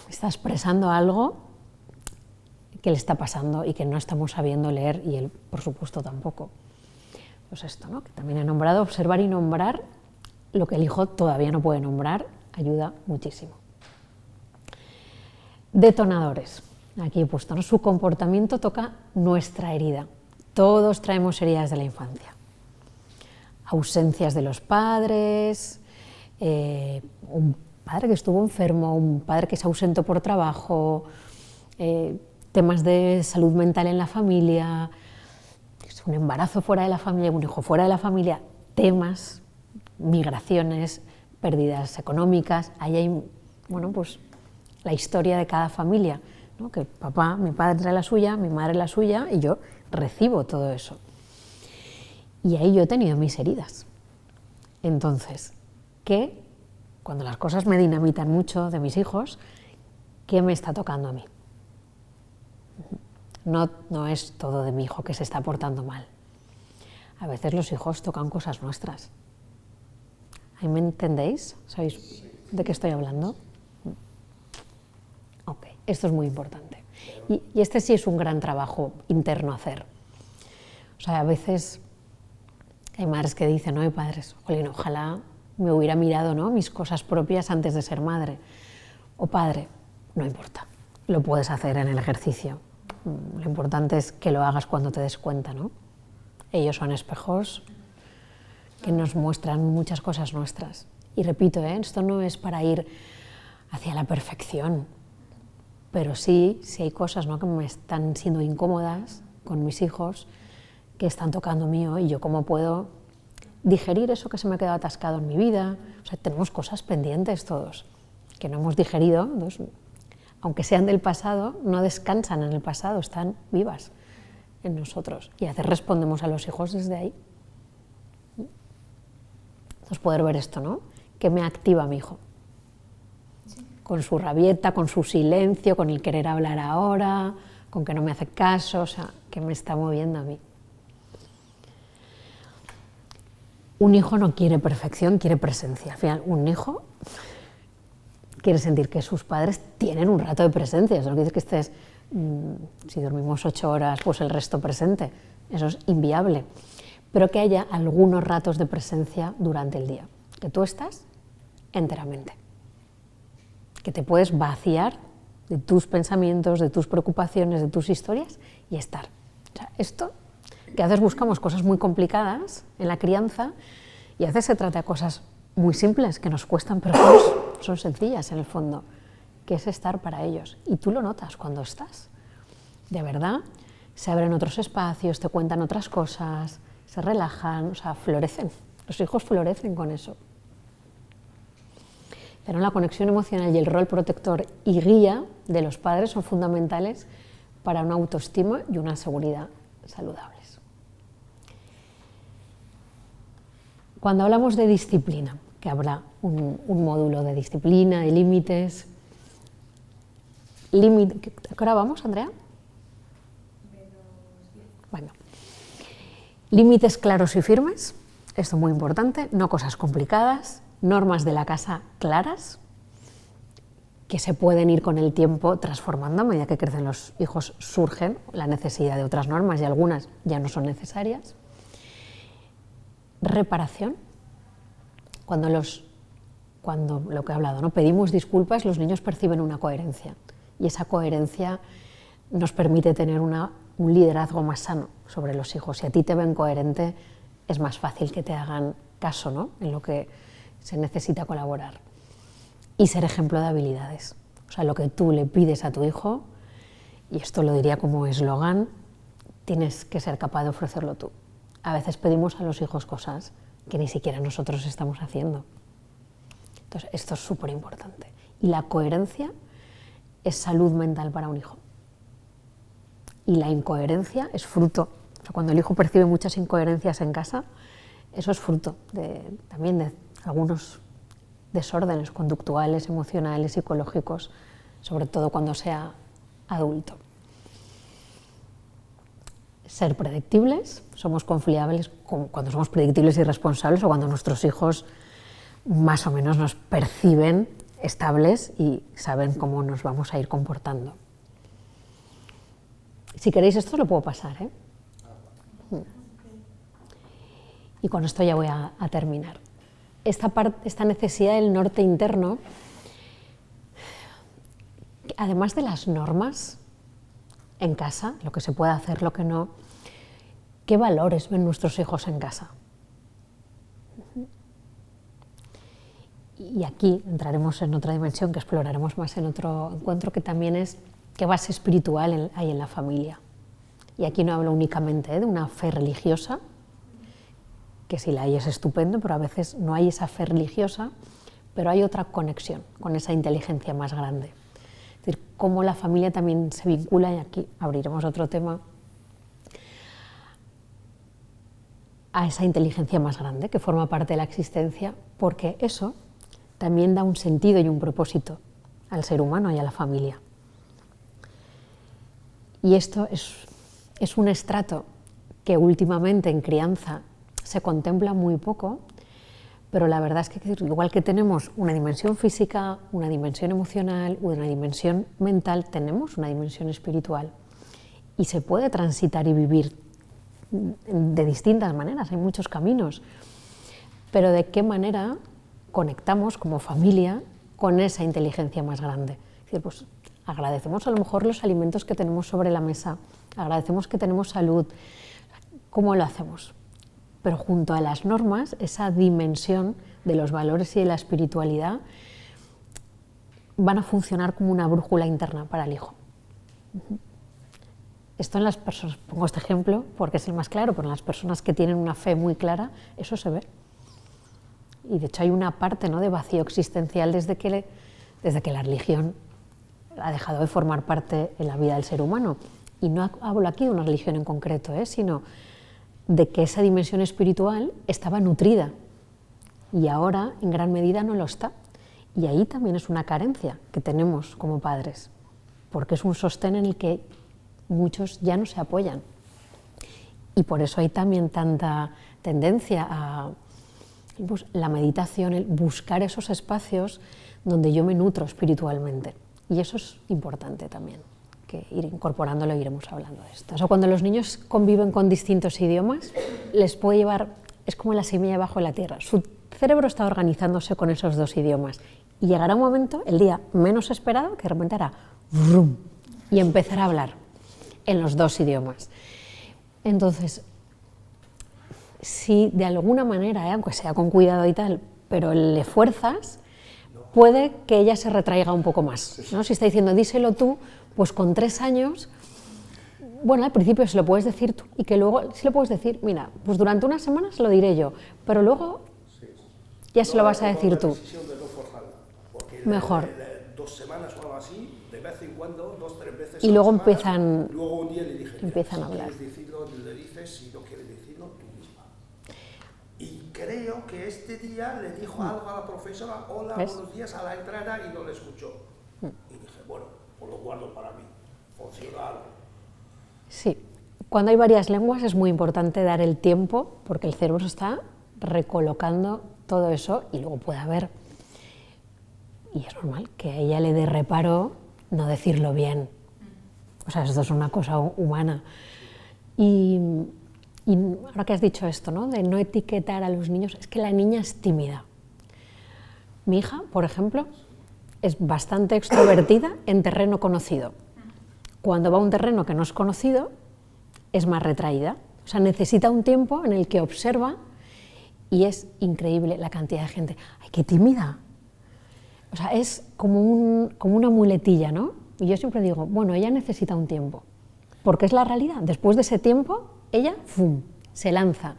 está expresando algo que le está pasando y que no estamos sabiendo leer, y él, por supuesto, tampoco. Pues esto, ¿no?, que también he nombrado, observar y nombrar lo que el hijo todavía no puede nombrar, ayuda muchísimo. Detonadores. Aquí he puesto, ¿no?, su comportamiento toca nuestra herida. Todos traemos heridas de la infancia. Ausencias de los padres, un padre que estuvo enfermo, un padre que se ausentó por trabajo, temas de salud mental en la familia, un embarazo fuera de la familia, un hijo fuera de la familia, temas, migraciones, pérdidas económicas. Ahí hay, bueno, pues la historia de cada familia, ¿no?, que mi padre trae la suya, mi madre la suya, y yo recibo todo eso. Y ahí yo he tenido mis heridas. Entonces, cuando las cosas me dinamitan mucho de mis hijos, ¿qué me está tocando a mí? No es todo de mi hijo que se está portando mal. A veces los hijos tocan cosas nuestras. ¿Ahí me entendéis? ¿Sabéis de qué estoy hablando? Ok, esto es muy importante. Y este sí es un gran trabajo interno a hacer. O sea, a veces hay madres que dicen, no, hay padres, jolín, ojalá me hubiera mirado, ¿no?, mis cosas propias antes de ser madre. O padre, no importa, lo puedes hacer en el ejercicio. Lo importante es que lo hagas cuando te des cuenta, ¿no? Ellos son espejos que nos muestran muchas cosas nuestras. Y repito, esto no es para ir hacia la perfección, pero sí hay cosas, ¿no?, que me están siendo incómodas con mis hijos, que están tocando mío, y yo cómo puedo digerir eso que se me ha quedado atascado en mi vida. O sea, tenemos cosas pendientes todos, que no hemos digerido, entonces, aunque sean del pasado, no descansan en el pasado, están vivas en nosotros, y a veces respondemos a los hijos desde ahí. Entonces, poder ver esto, ¿no?, que me activa mi hijo, sí, con su rabieta, con su silencio, con el querer hablar ahora, con que no me hace caso, o sea, que me está moviendo a mí. Un hijo no quiere perfección, quiere presencia. Al final, un hijo quiere sentir que sus padres tienen un rato de presencia. Eso no quiere decir que estés, si dormimos 8 horas, pues el resto presente. Eso es inviable. Pero que haya algunos ratos de presencia durante el día, que tú estás enteramente. que te puedes vaciar de tus pensamientos, de tus preocupaciones, de tus historias y estar. O sea, esto, que a veces buscamos cosas muy complicadas en la crianza y a veces se trata de cosas muy simples que nos cuestan, pero son sencillas en el fondo, que es estar para ellos. Y tú lo notas cuando estás. De verdad, se abren otros espacios, te cuentan otras cosas, se relajan, o sea, florecen. Los hijos florecen con eso. Pero la conexión emocional y el rol protector y guía de los padres son fundamentales para una autoestima y una seguridad saludables. Cuando hablamos de disciplina, que habrá un módulo de disciplina, de límites. ¿A qué hora vamos, Andrea? Bueno, límites claros y firmes, esto es muy importante, no cosas complicadas, normas de la casa claras, que se pueden ir con el tiempo transformando. A medida que crecen los hijos surgen la necesidad de otras normas y algunas ya no son necesarias. Reparación. Cuando lo que he hablado, ¿no? Pedimos disculpas, los niños perciben una coherencia y esa coherencia nos permite tener un liderazgo más sano sobre los hijos. Si a ti te ven coherente, es más fácil que te hagan caso, ¿no? En lo que se necesita colaborar. Y ser ejemplo de habilidades. O sea, lo que tú le pides a tu hijo, y esto lo diría como eslogan, tienes que ser capaz de ofrecerlo tú. A veces pedimos a los hijos cosas que ni siquiera nosotros estamos haciendo. Entonces, esto es súper importante. Y la coherencia es salud mental para un hijo. Y la incoherencia es fruto. O sea, cuando el hijo percibe muchas incoherencias en casa, eso es fruto también de algunos desórdenes conductuales, emocionales, psicológicos, sobre todo cuando sea adulto. Ser predictibles, somos confiables cuando somos predictibles y responsables o cuando nuestros hijos más o menos nos perciben estables y saben cómo nos vamos a ir comportando. Si queréis esto lo puedo pasar, ¿eh? Y con esto ya voy a terminar. Esta necesidad del norte interno, además de las normas en casa, lo que se puede hacer, lo que no, ¿qué valores ven nuestros hijos en casa? Y aquí entraremos en otra dimensión que exploraremos más en otro encuentro, que también es qué base espiritual hay en la familia. Y aquí no hablo únicamente de una fe religiosa, que si la hay es estupendo, pero a veces no hay esa fe religiosa, pero hay otra conexión con esa inteligencia más grande. Es decir, cómo la familia también se vincula, y aquí abriremos otro tema, a esa inteligencia más grande que forma parte de la existencia, porque eso también da un sentido y un propósito al ser humano y a la familia. Y esto es un estrato que últimamente en crianza se contempla muy poco, pero la verdad es que igual que tenemos una dimensión física, una dimensión emocional, una dimensión mental, tenemos una dimensión espiritual. Y se puede transitar y vivir de distintas maneras, hay muchos caminos, pero de qué manera conectamos como familia con esa inteligencia más grande. Es decir, pues agradecemos a lo mejor los alimentos que tenemos sobre la mesa, agradecemos que tenemos salud. ¿Cómo lo hacemos? Pero junto a las normas, esa dimensión de los valores y de la espiritualidad van a funcionar como una brújula interna para el hijo. Esto en las personas, pongo este ejemplo porque es el más claro, pero en las personas que tienen una fe muy clara, eso se ve. Y de hecho hay una parte, ¿no?, de vacío existencial desde que la religión ha dejado de formar parte en la vida del ser humano. Y no hablo aquí de una religión en concreto, sino de que esa dimensión espiritual estaba nutrida y ahora en gran medida no lo está. Y ahí también es una carencia que tenemos como padres, porque es un sostén en el que muchos ya no se apoyan. Y por eso hay también tanta tendencia a la meditación, el buscar esos espacios donde yo me nutro espiritualmente. Y eso es importante también, que ir incorporándolo, iremos hablando de esto. O sea, cuando los niños conviven con distintos idiomas, les puede llevar, es como la semilla bajo la tierra. Su cerebro está organizándose con esos dos idiomas Y llegará un momento, el día menos esperado, que de repente hará ¡vrum! Y empezará a hablar en los dos idiomas. Entonces, si de alguna manera, aunque sea con cuidado y tal, pero le fuerzas, puede que ella se retraiga un poco más, ¿no? Si está diciendo, díselo tú, pues con 3 años, bueno, al principio se lo puedes decir tú, y que luego sí lo puedes decir, mira, pues durante unas semanas lo diré yo, pero luego ya se lo vas a decir tú. Mejor. 2 semanas o algo así, de vez en cuando, 2 o 3 veces. Y luego semana, empiezan, luego un día le dije, empiezan a si hablar. quieres decirlo, le dices, si no quieres decirlo, tú misma. Y creo que este día le dijo algo a la profesora, hola, ¿ves? buenos días, a la entrada, y no le escuchó. Y dije, bueno, pues lo guardo para mí, funciona algo. Sí, cuando hay varias lenguas es muy importante dar el tiempo, porque el cerebro está recolocando todo eso y luego puede haber, y es normal, que a ella le dé reparo no decirlo bien. O sea, esto es una cosa humana. Y ahora que has dicho esto, ¿no? De no etiquetar a los niños, es que la niña es tímida. Mi hija, por ejemplo, es bastante extrovertida en terreno conocido. Cuando va a un terreno que no es conocido, es más retraída. O sea, necesita un tiempo en el que observa y es increíble la cantidad de gente. ¡Ay, qué tímida! O sea, es como una muletilla, ¿no? Y yo siempre digo, bueno, ella necesita un tiempo, porque es la realidad. Después de ese tiempo, ella, ¡fum!, se lanza.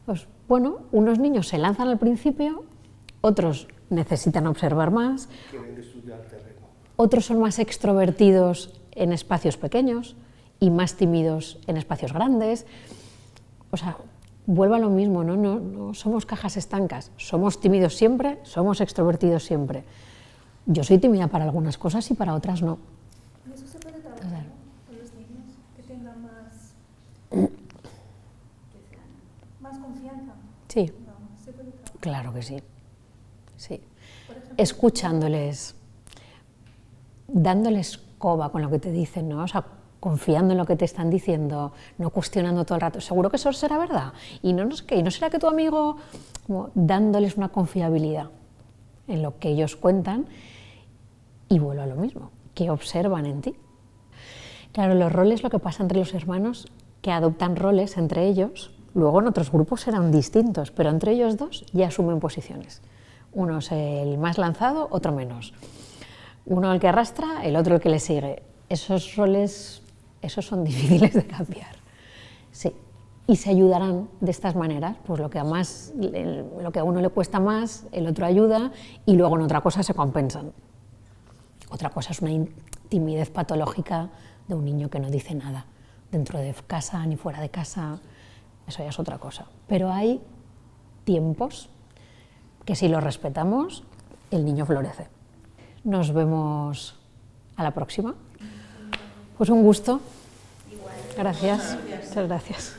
Pues bueno, unos niños se lanzan al principio, otros necesitan observar más, Quieren estudiar terreno. otros son más extrovertidos en espacios pequeños y más tímidos en espacios grandes. O sea, vuelvo a lo mismo, ¿no? No somos cajas estancas, somos tímidos siempre, somos extrovertidos siempre. Yo soy tímida para algunas cosas y para otras no. Y eso se puede trabajar, Claro. ¿no? Con los niños, que tengan más confianza. Sí, Digamos, se puede trabajar. claro que sí. Sí. Por ejemplo, Escuchándoles, dándoles coba con lo que te dicen, ¿no? O sea, confiando en lo que te están diciendo, no cuestionando todo el rato. Seguro que eso será verdad. Y no sé qué, y no será que tu amigo, como dándoles una confiabilidad en lo que ellos cuentan, y vuelvo a lo mismo, que observan en ti. Claro, los roles, lo que pasa entre los hermanos, que adoptan roles entre ellos, luego en otros grupos serán distintos, pero entre ellos dos ya asumen posiciones. Uno es el más lanzado, otro menos. Uno el que arrastra, el otro el que le sigue. Esos roles, esos son difíciles de cambiar. Sí. Y se ayudarán de estas maneras, pues lo que a uno le cuesta más, el otro ayuda, y luego en otra cosa se compensan. Otra cosa es una timidez patológica de un niño que no dice nada, dentro de casa ni fuera de casa, eso ya es otra cosa. Pero hay tiempos que si los respetamos, el niño florece. Nos vemos a la próxima. Pues un gusto. Gracias. Muchas gracias.